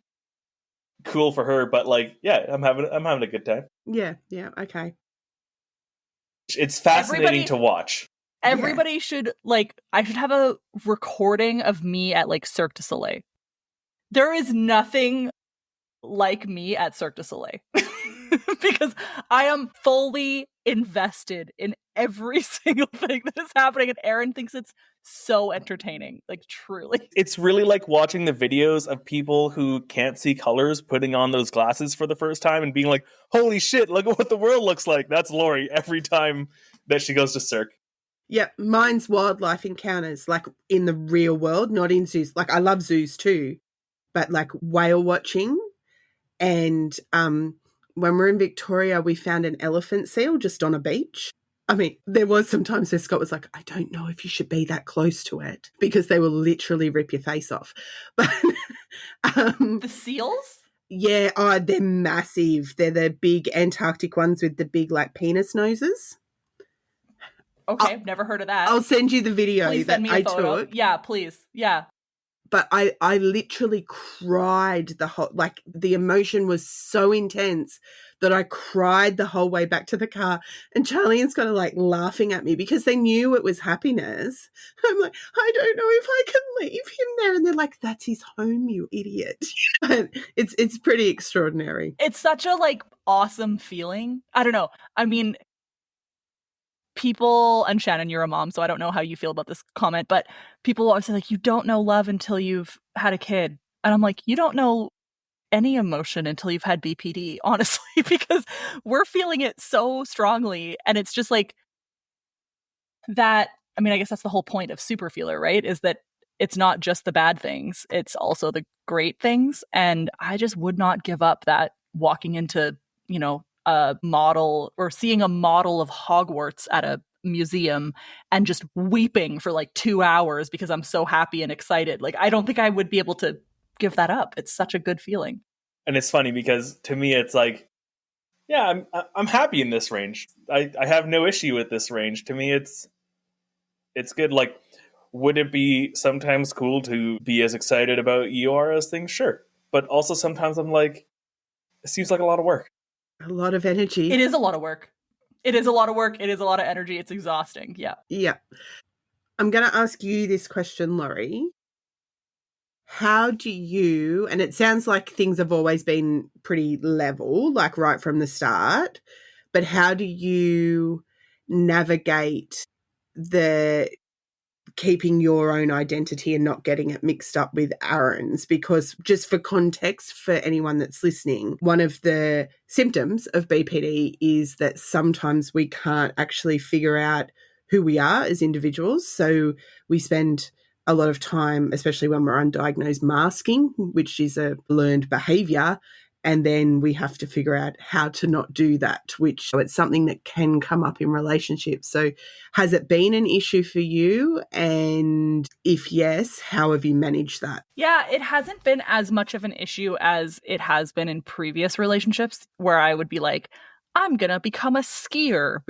cool for her. But like, yeah, I'm having a good time. Yeah. Okay. It's fascinating to watch. Everybody should, like, I should have a recording of me at like Cirque du Soleil. There is nothing like me at Cirque du Soleil. Because I am fully invested in every single thing that is happening, and Aaron thinks it's so entertaining, like truly. It's really like watching the videos of people who can't see colors putting on those glasses for the first time and being like, holy shit, look at what the world looks like. That's Laurie every time that she goes to Cirque. Yeah, mine's wildlife encounters, like in the real world, not in zoos. Like I love zoos too, but like whale watching. And when we're in Victoria, we found an elephant seal just on a beach. I mean, there was some times where Scott was like, I don't know if you should be that close to it, because they will literally rip your face off. But the seals? Yeah, they're massive. They're the big Antarctic ones with the big like penis noses. Okay, I've never heard of that. I'll send you the video please that send me a photo. took. Yeah, please. Yeah. But I literally cried like the emotion was so intense that I cried the whole way back to the car. And Charlie and Scott are like laughing at me because they knew it was happiness. I'm like, I don't know if I can leave him there. And they're like, that's his home, you idiot. But it's pretty extraordinary. It's such a like awesome feeling. I don't know. I mean, people, and Shannon, you're a mom, so I don't know how you feel about this comment, but people always say like, you don't know love until you've had a kid. And I'm like, you don't know any emotion until you've had BPD, honestly, because we're feeling it so strongly. And it's just like that. I mean, I guess that's the whole point of Super Feeler, right? Is that it's not just the bad things, it's also the great things. And I just would not give up that walking into, a model or seeing a model of Hogwarts at a museum and just weeping for like 2 hours because I'm so happy and excited. Like, I don't think I would be able to give that up. It's such a good feeling. And it's funny because to me, it's like, yeah, I'm happy in this range. I have no issue with this range. To me, it's good. Like, would it be sometimes cool to be as excited about ER as things? Sure. But also sometimes I'm like, it seems like a lot of work. A lot of energy. It is a lot of work. It is a lot of work. It is a lot of energy. It's exhausting. Yeah. Yeah. I'm going to ask you this question, Laurie. How do you, and it sounds like things have always been pretty level, like right from the start, but how do you navigate the keeping your own identity and not getting it mixed up with Aaron's? Because just for context, for anyone that's listening, one of the symptoms of BPD is that sometimes we can't actually figure out who we are as individuals. So we spend a lot of time, especially when we're undiagnosed, masking, which is a learned behavior. And then we have to figure out how to not do that, which it's something that can come up in relationships. So has it been an issue for you? And if yes, how have you managed that? Yeah, it hasn't been as much of an issue as it has been in previous relationships where I would be like, I'm going to become a skier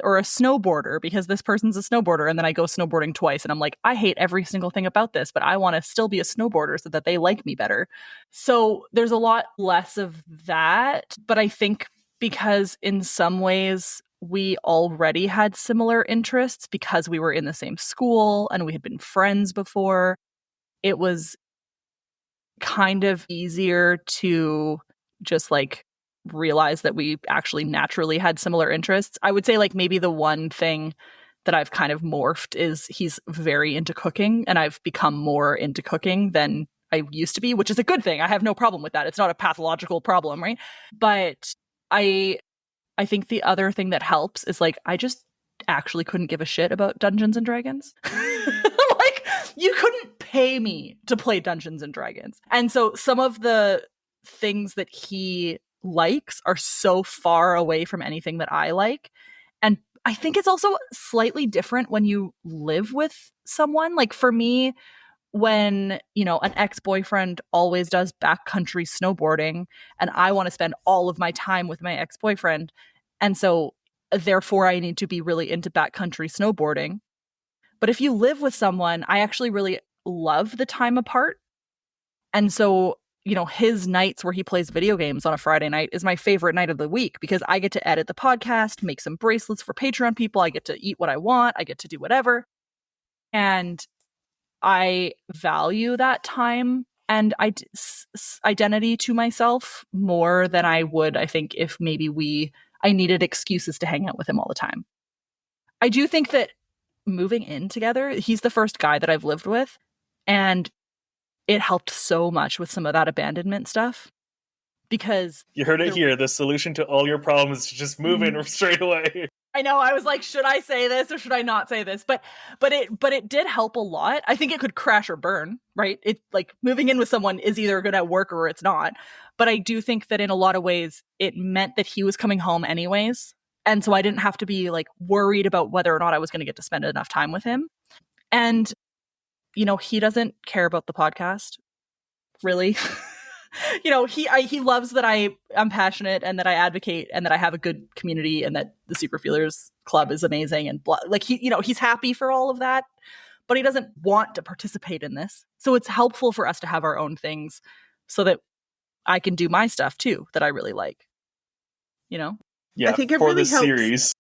or a snowboarder because this person's a snowboarder. And then I go snowboarding twice and I'm like, I hate every single thing about this, but I want to still be a snowboarder so that they like me better. So there's a lot less of that. But I think because in some ways we already had similar interests because we were in the same school and we had been friends before, it was kind of easier to just like realize that we actually naturally had similar interests. I would say like maybe the one thing that I've kind of morphed is he's very into cooking, and I've become more into cooking than I used to be, which is a good thing. I have no problem with that. It's not a pathological problem, right? But I think the other thing that helps is like I just actually couldn't give a shit about Dungeons and Dragons. Like you couldn't pay me to play Dungeons and Dragons. And so some of the things that he likes are so far away from anything that I like. And I think it's also slightly different when you live with someone. Like for me, when, you know, an ex-boyfriend always does backcountry snowboarding and I want to spend all of my time with my ex-boyfriend. And so therefore I need to be really into backcountry snowboarding. But if you live with someone, I actually really love the time apart. And so, you know, his nights where he plays video games on a Friday night is my favorite night of the week because I get to edit the podcast, make some bracelets for Patreon people. I get to eat what I want. I get to do whatever. And I value that time and identity to myself more than I would, I think, if maybe I needed excuses to hang out with him all the time. I do think that moving in together, he's the first guy that I've lived with, and it helped so much with some of that abandonment stuff. Because you heard it here. The solution to all your problems is to just move in straight away. I know. I was like, should I say this or should I not say this? But it did help a lot. I think it could crash or burn, right? It like moving in with someone is either going to work or it's not. But I do think that in a lot of ways, it meant that he was coming home anyways. And so I didn't have to be like worried about whether or not I was going to get to spend enough time with him. And, you know, he doesn't care about the podcast, really. You know, he loves that I'm passionate and that I advocate and that I have a good community and that the Super Feelers Club is amazing and like he's happy for all of that, but he doesn't want to participate in this. So it's helpful for us to have our own things so that I can do my stuff too that I really like. You know? Yeah, I think it for really the helps series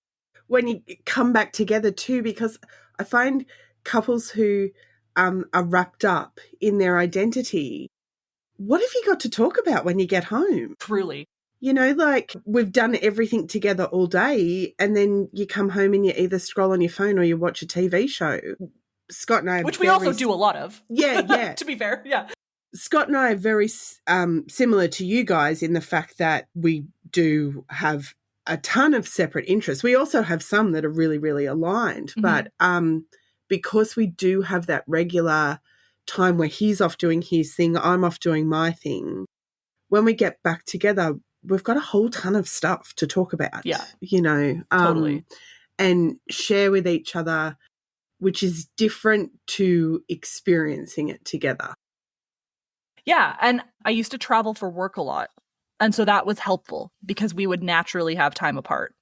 when you come back together too, because I find couples who are wrapped up in their identity. What have you got to talk about when you get home? Truly. You know, like we've done everything together all day and then you come home and you either scroll on your phone or you watch a TV show. Scott and I Which we also do a lot of. Yeah. To be fair, yeah. Scott and I are very similar to you guys in the fact that we do have a ton of separate interests. We also have some that are really, really aligned. Mm-hmm. But because we do have that regular time where he's off doing his thing, I'm off doing my thing. When we get back together, we've got a whole ton of stuff to talk about. Yeah. You know, totally. And share with each other, which is different to experiencing it together. Yeah. And I used to travel for work a lot. And so that was helpful because we would naturally have time apart.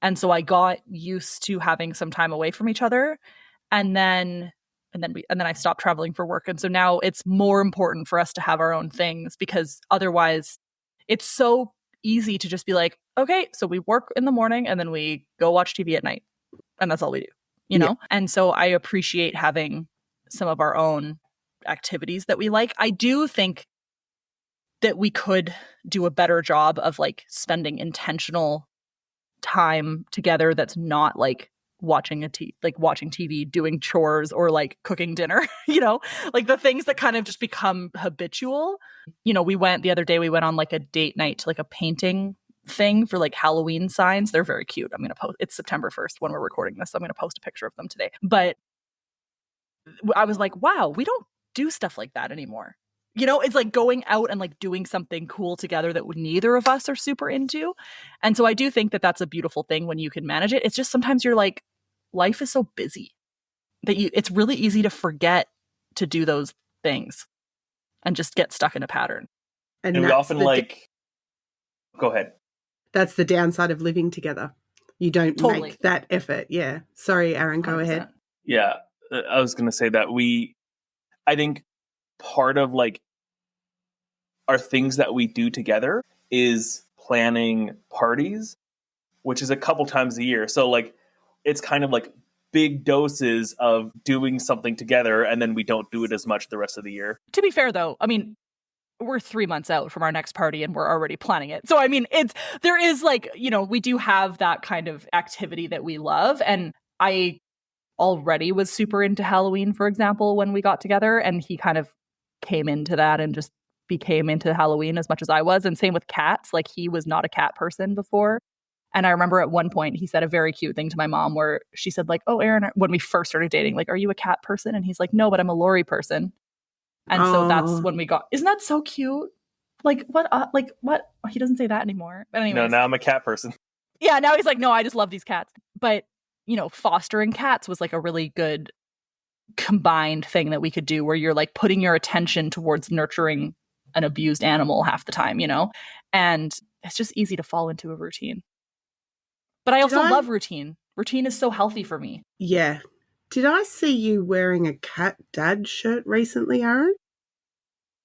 And so I got used to having some time away from each other. And then I stopped traveling for work. And so now it's more important for us to have our own things because otherwise it's so easy to just be like, okay, so we work in the morning and then we go watch TV at night. And that's all we do, you know? And so I appreciate having some of our own activities that we like. I do think that we could do a better job of like spending intentional time together that's not like watching TV, doing chores or like cooking dinner, you know, like the things that kind of just become habitual. You know, the other day we went on like a date night to like a painting thing for like Halloween signs. They're very cute. I'm going to post, it's September 1st when we're recording this. So I'm going to post a picture of them today. But I was like, wow, we don't do stuff like that anymore. You know, it's like going out and like doing something cool together that neither of us are super into. And so I do think that that's a beautiful thing when you can manage it. It's just sometimes you're like, life is so busy that it's really easy to forget to do those things and just get stuck in a pattern. And we often go ahead. That's the downside of living together. You don't make that effort. Yeah. Sorry, Aaron, go 100%. Ahead. Yeah. I was going to say that I think part of like our things that we do together is planning parties, which is a couple times a year. So like, it's kind of like big doses of doing something together and then we don't do it as much the rest of the year. To be fair though, I mean, we're 3 months out from our next party and we're already planning it. So I mean, there is like, you know, we do have that kind of activity that we love. And I already was super into Halloween, for example, when we got together, and he kind of came into that and just became into Halloween as much as I was. And same with cats. Like, he was not a cat person before. And I remember at one point he said a very cute thing to my mom where she said, like, "Oh, Aaron," when we first started dating, like, "Are you a cat person?" And he's like, "No, but I'm a Laurie person." And so that's when we got, isn't that so cute? Like, what? What? He doesn't say that anymore. But anyways. No, now I'm a cat person. Yeah, now he's like, "No, I just love these cats." But, you know, fostering cats was like a really good combined thing that we could do where you're like putting your attention towards nurturing an abused animal half the time, you know? And it's just easy to fall into a routine. But I also love routine. Routine is so healthy for me. Yeah. Did I see you wearing a cat dad shirt recently, Aaron?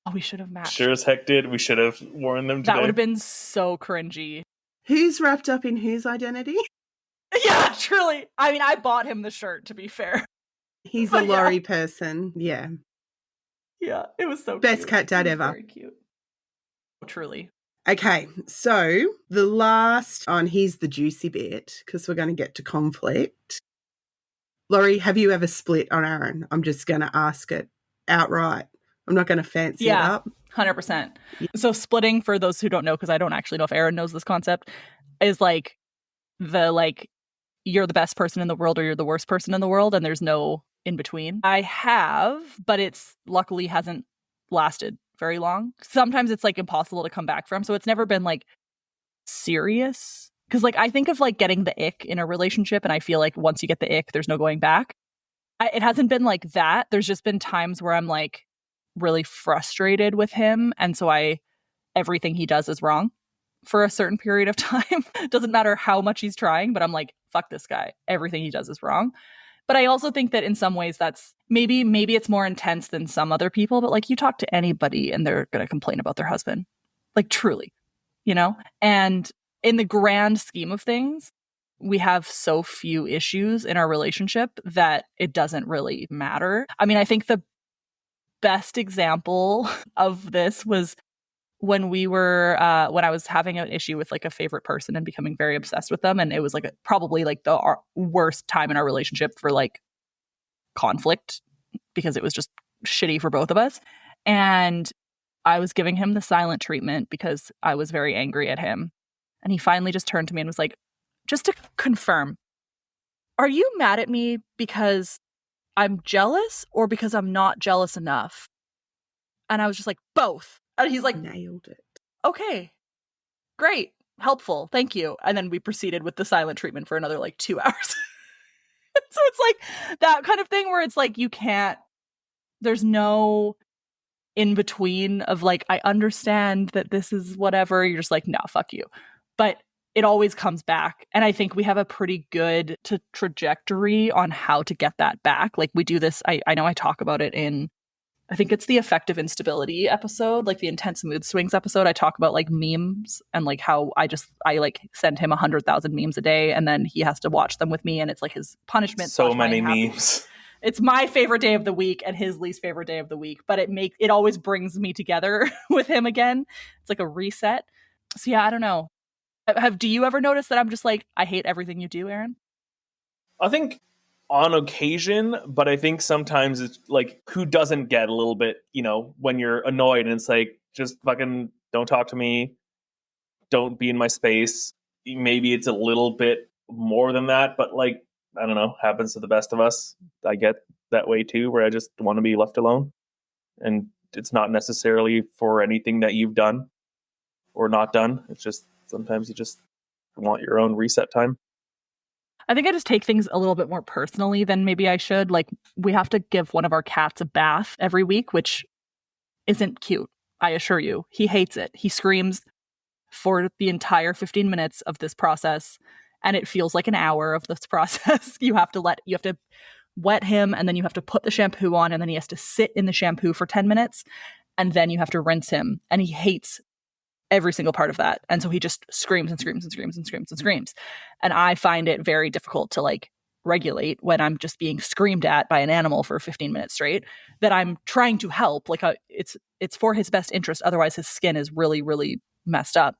Oh, we should have matched. Sure as heck did. We should have worn them today. That would have been so cringy. Who's wrapped up in whose identity? Yeah, truly. I mean, I bought him the shirt, to be fair. He's a Laurie person. Yeah. Yeah, it was so Best cute. cat dad ever. Very cute. Truly. Okay, so the last on here's the juicy bit, because we're going to get to conflict. Laurie, have you ever split on Aaron? I'm just going to ask it outright. I'm not going to fancy it up. 100%. So splitting, for those who don't know, because I don't actually know if Aaron knows this concept, is like you're the best person in the world or you're the worst person in the world, and there's no in between. I have, but it's luckily hasn't lasted very long. Sometimes it's like impossible to come back from. So it's never been like serious. Because like I think of like getting the ick in a relationship, and I feel like once you get the ick, there's no going back. It hasn't been like that. There's just been times where I'm like really frustrated with him, and so everything he does is wrong for a certain period of time. Doesn't matter how much he's trying, but I'm like, fuck this guy. Everything he does is wrong. But I also think that in some ways that's maybe it's more intense than some other people, but like you talk to anybody and they're going to complain about their husband. Like truly, you know? And in the grand scheme of things, we have so few issues in our relationship that it doesn't really matter. I mean, I think the best example of this was when we were when I was having an issue with like a favorite person and becoming very obsessed with them, and it was like probably like the worst time in our relationship for like conflict because it was just shitty for both of us. And I was giving him the silent treatment because I was very angry at him, and he finally just turned to me and was like, "Just to confirm, are you mad at me because I'm jealous or because I'm not jealous enough?" And I was just like, "Both." And he's like, nailed it. "Okay, great, helpful, thank you." And then we proceeded with the silent treatment for another like 2 hours. So it's like that kind of thing where it's like there's no in between of like, I understand that this is whatever. You're just like, "No, fuck you." But it always comes back. And I think we have a pretty good trajectory on how to get that back. Like we do this, I know I talk about it in, I think it's the effective instability episode, like the intense mood swings episode. I talk about like memes and like how I like send him 100,000 memes a day, and then he has to watch them with me, and it's like his punishment. So many memes. It's my favorite day of the week and his least favorite day of the week, but it always brings me together with him again. It's like a reset. So yeah, I don't know. Do you ever notice that I'm just like, I hate everything you do, Aaron? I think on occasion, but I think sometimes it's like, who doesn't get a little bit, you know, when you're annoyed and it's like, just fucking don't talk to me, don't be in my space. Maybe it's a little bit more than that, but like, I don't know, happens to the best of us. I get that way too, where I just want to be left alone. And it's not necessarily for anything that you've done or not done. It's just sometimes you just want your own reset time. I think I just take things a little bit more personally than maybe I should. Like, we have to give one of our cats a bath every week, which isn't cute. I assure you. He hates it. He screams for the entire 15 minutes of this process, and it feels like an hour of this process. You have to wet him, and then you have to put the shampoo on, and then he has to sit in the shampoo for 10 minutes, and then you have to rinse him. And he hates every single part of that. And so he just screams and screams and screams and screams and screams. And I find it very difficult to like regulate when I'm just being screamed at by an animal for 15 minutes straight, that I'm trying to help. Like it's for his best interest. Otherwise his skin is really, really messed up.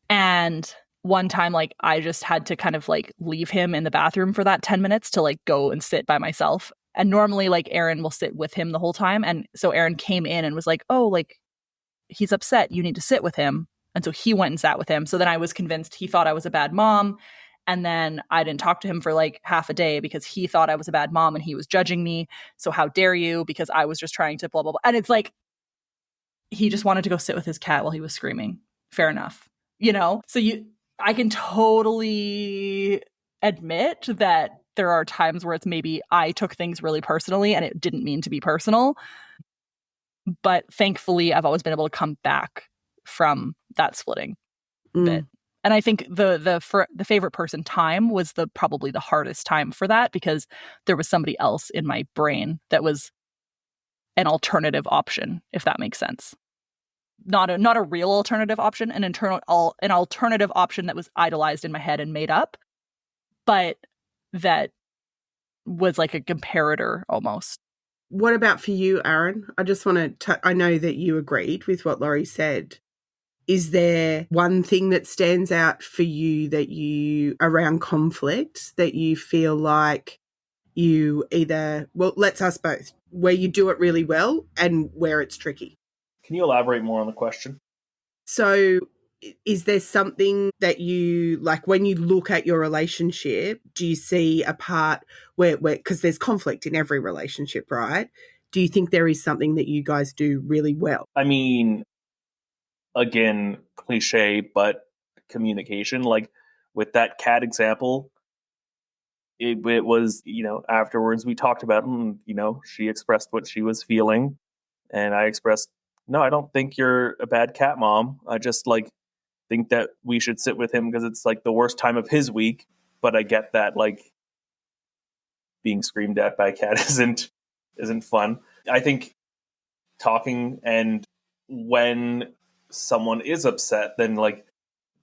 And one time, like, I just had to kind of like leave him in the bathroom for that 10 minutes to like go and sit by myself. And normally, like, Aaron will sit with him the whole time. And so Aaron came in and was like, oh, like, he's upset. You need to sit with him. And so he went and sat with him. So then I was convinced he thought I was a bad mom. And then I didn't talk to him for like half a day because he thought I was a bad mom and he was judging me. So how dare you? Because I was just trying to blah, blah, blah. And it's like, he just wanted to go sit with his cat while he was screaming. Fair enough. You know? So I can totally admit that there are times where it's maybe I took things really personally and it didn't mean to be personal. But thankfully, I've always been able to come back from that splitting bit. And I think the favorite person time was probably the hardest time for that, because there was somebody else in my brain that was an alternative option, if that makes sense. Not a real alternative option, an alternative option that was idolized in my head and made up, but that was like a comparator almost. What about for you, Aaron? I just want to, I know that you agreed with what Laurie said. Is there one thing that stands out for you around conflict that you feel like you either, well, let's ask both, where you do it really well and where it's tricky? Can you elaborate more on the question? So is there something that you, like, when you look at your relationship, do you see a part where because there's conflict in every relationship, right? Do you think there is something that you guys do really well? I mean, again, cliche, but communication. Like with that cat example, it was, afterwards we talked about, she expressed what she was feeling. And I expressed, no, I don't think you're a bad cat mom. I just like think that we should sit with him because it's like the worst time of his week. But I get that like being screamed at by a cat isn't fun. I think talking, and when someone is upset, then like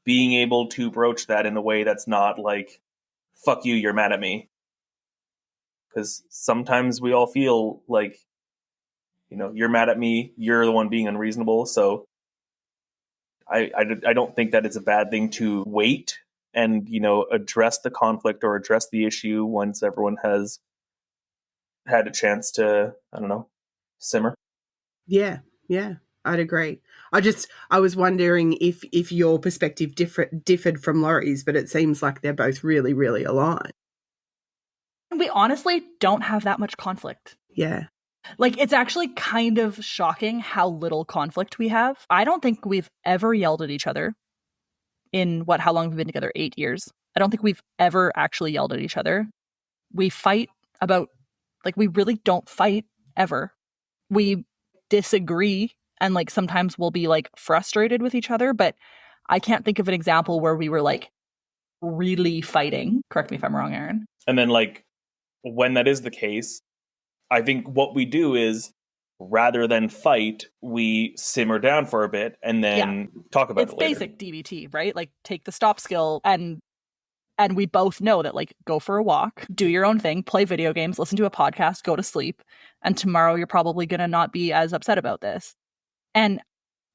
being able to broach that in a way that's not like, fuck you, you're mad at me. Because sometimes we all feel like, you're mad at me, you're the one being unreasonable. So I don't think that it's a bad thing to wait and, address the conflict or address the issue once everyone has had a chance to, I don't know, simmer. Yeah, I'd agree. I was wondering if your perspective differed from Laurie's, but it seems like they're both really, really aligned. We honestly don't have that much conflict. Yeah. Like, it's actually kind of shocking how little conflict we have. I don't think we've ever yelled at each other in how long we've been together? 8 years. I don't think we've ever actually yelled at each other. We fight about, like, we really don't fight ever. We disagree, and like sometimes we'll be like frustrated with each other, but I can't think of an example where we were like really fighting. Correct me if I'm wrong, Aaron. And then like when that is the case, I think what we do is, rather than fight, we simmer down for a bit and then talk about it later. It's basic DBT, right? Like, take the stop skill, and we both know that, like, go for a walk, do your own thing, play video games, listen to a podcast, go to sleep, and tomorrow you're probably going to not be as upset about this. And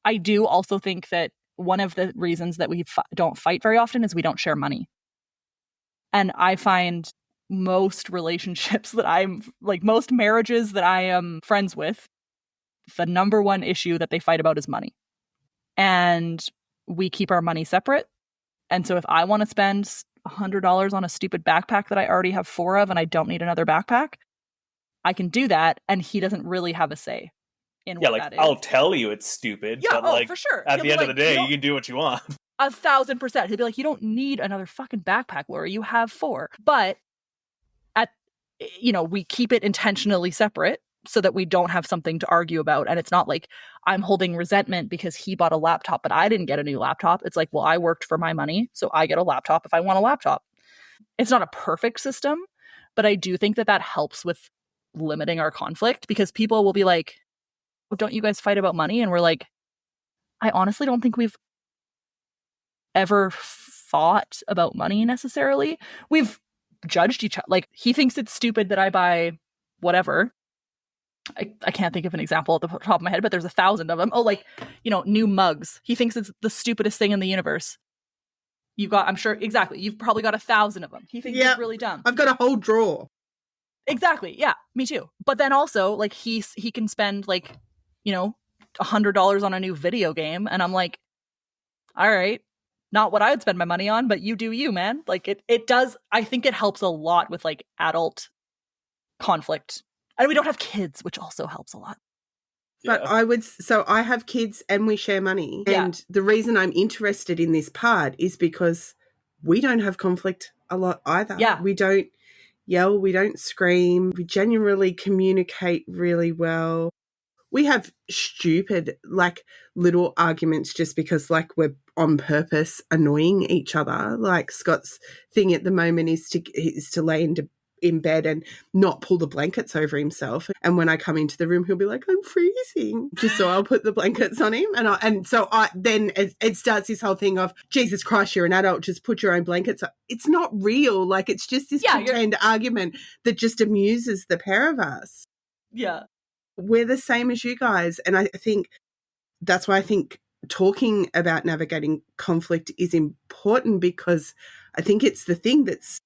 I do also think that one of the reasons that we don't fight very often is we don't share money. And I find most relationships most marriages that I am friends with, the number one issue that they fight about is money. And we keep our money separate. And so if I want to spend $100 on a stupid backpack that I already have 4 of and I don't need another backpack, I can do that. And he doesn't really have a say in what that is. I'll tell you it's stupid. Yeah, but for sure. At the end of the day, you can do what you want. 1,000%. He'll be like, you don't need another fucking backpack, Laurie. You have 4. But we keep it intentionally separate so that we don't have something to argue about. And it's not like I'm holding resentment because he bought a laptop, but I didn't get a new laptop. It's like, well, I worked for my money, so I get a laptop if I want a laptop. It's not a perfect system, but I do think that helps with limiting our conflict, because people will be like, oh, don't you guys fight about money? And we're like, I honestly don't think we've ever fought about money necessarily. We've judged each other. Like, he thinks it's stupid that I buy whatever. I can't think of an example at the top of my head, but there's 1,000 of them. Oh, like, new mugs. He thinks it's the stupidest thing in the universe. I'm sure, exactly. You've probably got 1,000 of them. He thinks it's really dumb. I've got a whole drawer. Exactly. Yeah, me too. But then also, like, he can spend, like, you know, $100 on a new video game, and I'm like, all right, not what I would spend my money on, but you do you, man. Like, it does. I think it helps a lot with, like, adult conflict, and we don't have kids, which also helps a lot. But I have kids and we share money. Yeah. And the reason I'm interested in this part is because we don't have conflict a lot either. Yeah. We don't yell, we don't scream, we genuinely communicate really well. We have stupid, like, little arguments just because, like, we're on purpose annoying each other. Like, Scott's thing at the moment is to lay in bed and not pull the blankets over himself. And when I come into the room, he'll be like, I'm freezing. Just so I'll put the blankets on him. And so then it starts this whole thing of, Jesus Christ, you're an adult, just put your own blankets on. It's not real. Like, it's just this pretend argument that just amuses the pair of us. Yeah. We're the same as you guys. And I think that's why I think talking about navigating conflict is important, because I think it's the thing that's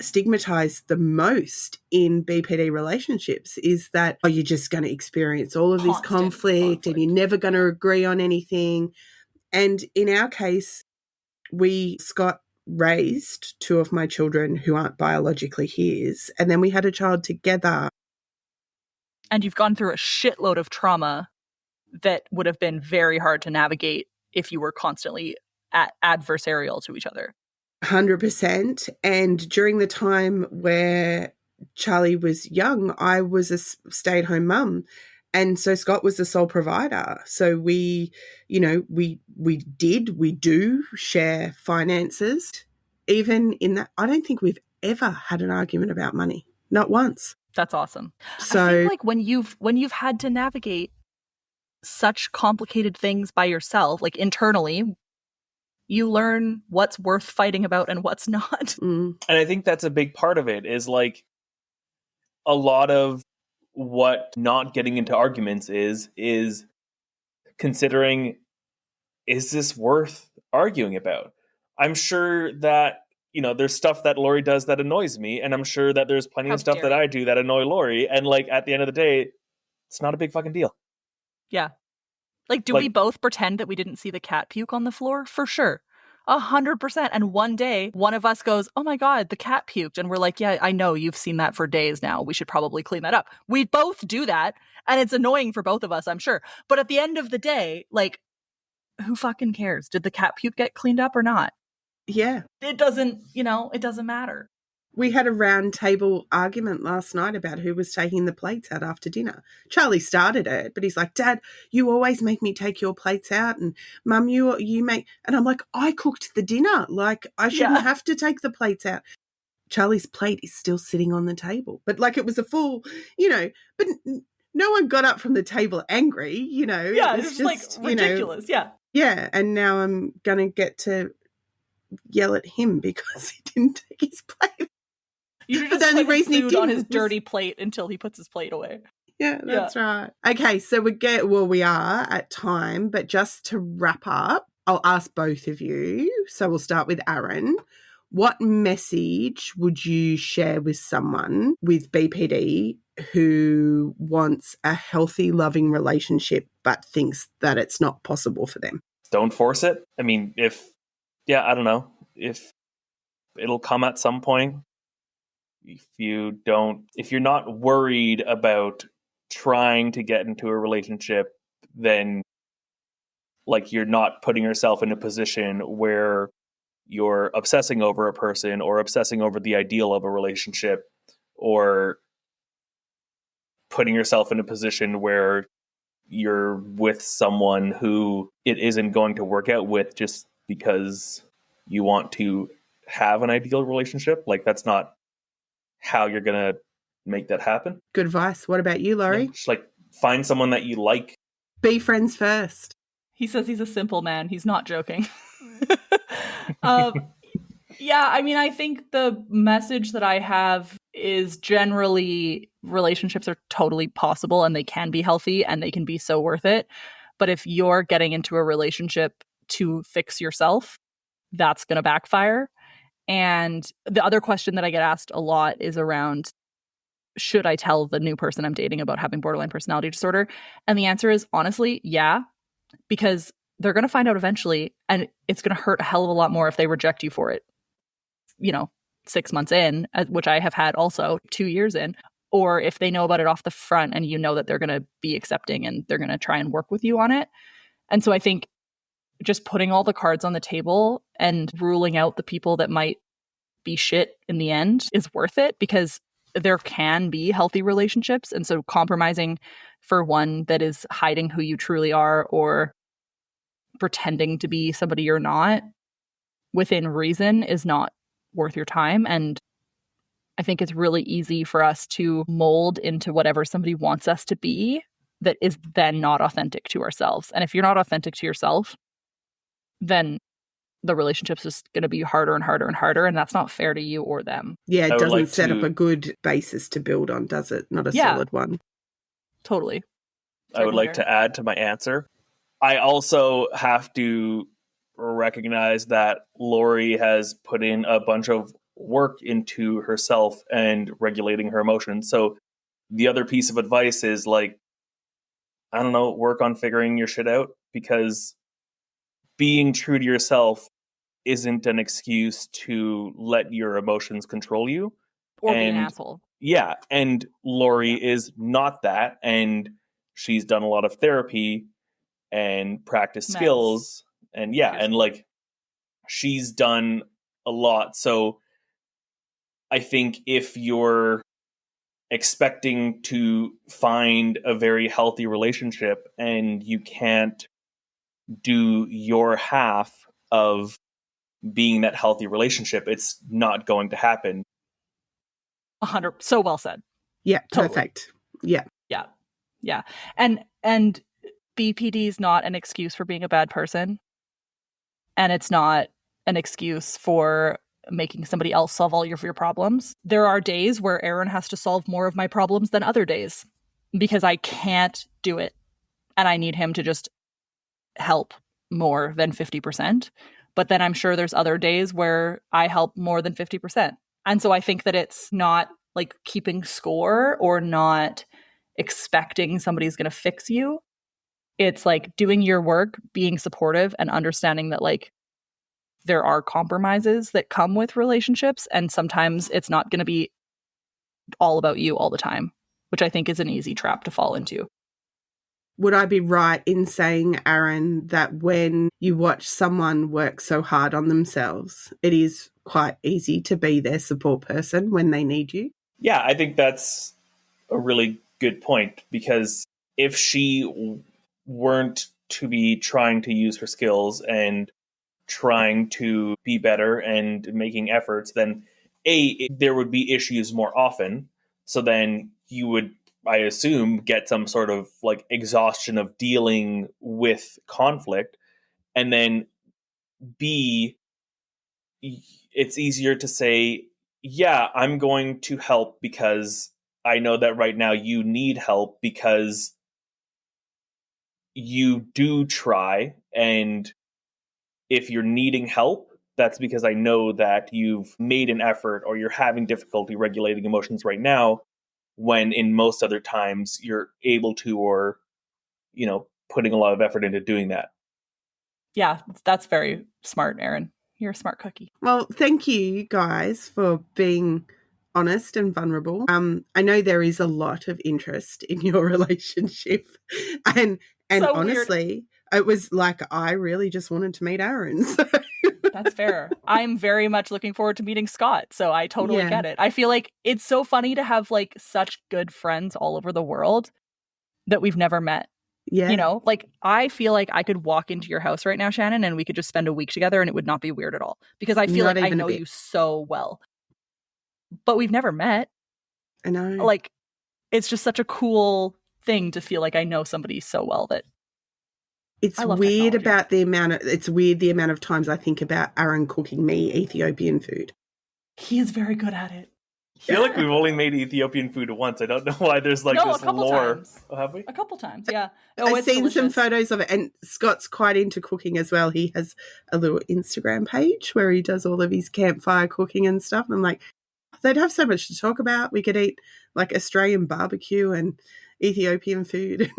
stigmatized the most in BPD relationships, is that, oh, you're just going to experience all of this conflict and you're never going to agree on anything. And in our case, Scott raised two of my children who aren't biologically his, and then we had a child together. And you've gone through a shitload of trauma that would have been very hard to navigate if you were constantly adversarial to each other. 100%. And during the time where Charlie was young, I was a stay-at-home mum. And so Scott was the sole provider. So we do share finances. Even in that, I don't think we've ever had an argument about money. Not once. That's awesome. So, I think, like, when you've had to navigate such complicated things by yourself, like internally, you learn what's worth fighting about and what's not. And I think that's a big part of it, is like a lot of what not getting into arguments is considering, is this worth arguing about? I'm sure that, you know, there's stuff that Laurie does that annoys me, and I'm sure that there's plenty of stuff that I do that annoy Laurie, and, like, at the end of the day, it's not a big fucking deal. Yeah. Like, do we both pretend that we didn't see the cat puke on the floor? For sure. 100%. And one day, one of us goes, oh my God, the cat puked. And we're like, yeah, I know, you've seen that for days now. We should probably clean that up. We both do that. And it's annoying for both of us, I'm sure. But at the end of the day, like, who fucking cares? Did the cat puke get cleaned up or not? Yeah. It doesn't matter. We had a round table argument last night about who was taking the plates out after dinner. Charlie started it, but he's like, Dad, you always make me take your plates out, and Mum, you make... And I'm like, I cooked the dinner. Like, I shouldn't have to take the plates out. Charlie's plate is still sitting on the table. But, like, it was a full, but no one got up from the table angry, Yeah, it was just like ridiculous, yeah. Yeah, and now I'm going to get to yell at him because he didn't take his plate. You should just put his food on his dirty plate until he puts his plate away. Yeah, that's right. Okay, so we are at time, but just to wrap up, I'll ask both of you. So we'll start with Aaron. What message would you share with someone with BPD who wants a healthy, loving relationship but thinks that it's not possible for them? Don't force it. I mean, if it'll come at some point. If you're not worried about trying to get into a relationship, then, like, you're not putting yourself in a position where you're obsessing over a person or obsessing over the ideal of a relationship, or putting yourself in a position where you're with someone who it isn't going to work out with just because you want to have an ideal relationship. Like, that's not how you're going to make that happen. Good advice. What about you, Laurie? Yeah, just, like, find someone that you like. Be friends first. He says he's a simple man. He's not joking. Yeah, I mean, I think the message that I have is generally relationships are totally possible and they can be healthy and they can be so worth it. But if you're getting into a relationship to fix yourself, that's going to backfire. And the other question that I get asked a lot is around, should I tell the new person I'm dating about having borderline personality disorder? And the answer is honestly, yeah, because they're going to find out eventually, and it's going to hurt a hell of a lot more if they reject you for it, 6 months in, which I have had also 2 years in, or if they know about it off the front and you know that they're going to be accepting and they're going to try and work with you on it. And so I think just putting all the cards on the table and ruling out the people that might be shit in the end is worth it, because there can be healthy relationships. And so compromising for one that is hiding who you truly are or pretending to be somebody you're not within reason is not worth your time. And I think it's really easy for us to mold into whatever somebody wants us to be that is then not authentic to ourselves. And if you're not authentic to yourself, then the relationship's just going to be harder and harder and harder, and that's not fair to you or them. Yeah, it doesn't set up a good basis to build on, does it? Not a solid one. Totally. I would like to add to my answer. I also have to recognize that Laurie has put in a bunch of work into herself and regulating her emotions. So the other piece of advice is work on figuring your shit out, because being true to yourself isn't an excuse to let your emotions control you. Or be an asshole. Yeah, and Laurie is not that, and she's done a lot of therapy and practice skills, and she's done a lot. So I think if you're expecting to find a very healthy relationship and you can't do your half of being that healthy relationship, it's not going to happen. 100. So well said. Yeah, perfect. Totally. Yeah. And BPD is not an excuse for being a bad person. And it's not an excuse for making somebody else solve all of your problems. There are days where Aaron has to solve more of my problems than other days because I can't do it. And I need him to just help more than 50%. But then I'm sure there's other days where I help more than 50%. And so I think that it's not like keeping score or not expecting somebody's going to fix you. It's like doing your work, being supportive, and understanding that like there are compromises that come with relationships. And sometimes it's not going to be all about you all the time, which I think is an easy trap to fall into. Would I be right in saying, Aaron, that when you watch someone work so hard on themselves, it is quite easy to be their support person when they need you? Yeah, I think that's a really good point, because if she weren't to be trying to use her skills and trying to be better and making efforts, then there would be issues more often. So then you would, I assume, get some sort of like exhaustion of dealing with conflict. And then B, it's easier to say, yeah, I'm going to help because I know that right now you need help, because you do try. And if you're needing help, that's because I know that you've made an effort or you're having difficulty regulating emotions right now, when in most other times you're able to, or, putting a lot of effort into doing that. Yeah, that's very smart, Aaron. You're a smart cookie. Well, thank you guys for being honest and vulnerable. I know there is a lot of interest in your relationship, and so honestly, it was like I really just wanted to meet Aaron. So. That's fair. I'm very much looking forward to meeting Scott, so I totally get it. I feel like it's so funny to have like such good friends all over the world that we've never met. Yeah. Like I feel like I could walk into your house right now, Shannon, and we could just spend a week together and it would not be weird at all, because I feel like I know you so well. But we've never met. I know. Like, it's just such a cool thing to feel like I know somebody so well that it's weird about the amount of times I think about Aaron cooking me Ethiopian food. He is very good at it. I feel like we've only made Ethiopian food once. I don't know why there's like this lore. Times. Oh, have we? A couple times, yeah. I've seen some photos of it, and Scott's quite into cooking as well. He has a little Instagram page where he does all of his campfire cooking and stuff. And I'm like, they'd have so much to talk about. We could eat like Australian barbecue and Ethiopian food.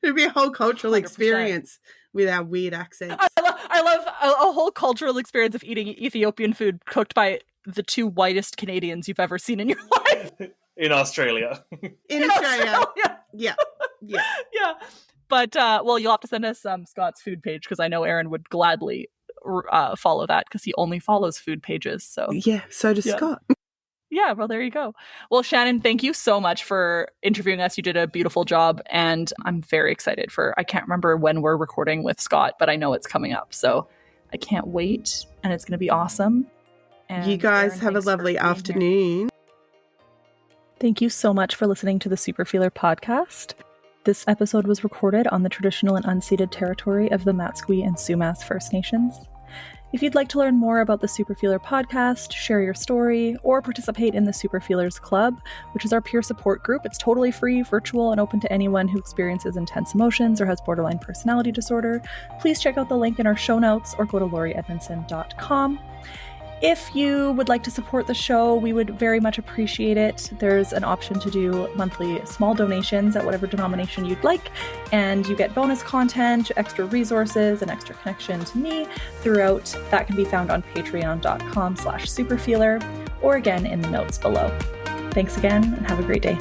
It'd be a whole cultural 100%. experience with our weird accents. I love a whole cultural experience of eating Ethiopian food cooked by the two whitest Canadians you've ever seen in your life. In Australia. In Australia. Yeah. Yeah. But, well, you'll have to send us Scott's food page, because I know Aaron would gladly follow that, because he only follows food pages. So yeah, so does Scott. Yeah, well, there you go. Well, Shannon, thank you so much for interviewing us. You did a beautiful job, and I'm very excited I can't remember when we're recording with Scott, but I know it's coming up. So I can't wait, and it's going to be awesome. And you guys Aaron, have a lovely afternoon. Thank you so much for listening to the Superfeeler podcast. This episode was recorded on the traditional and unceded territory of the Matsqui and Sumas First Nations. If you'd like to learn more about the Superfeeler podcast, share your story, or participate in the Superfeelers Club, which is our peer support group, it's totally free, virtual, and open to anyone who experiences intense emotions or has borderline personality disorder, please check out the link in our show notes or go to laurieedmondson.com. If you would like to support the show, we would very much appreciate it. There's an option to do monthly small donations at whatever denomination you'd like, and you get bonus content, extra resources, and extra connection to me throughout. That can be found on patreon.com/superfeeler, or again in the notes below. Thanks again, and have a great day.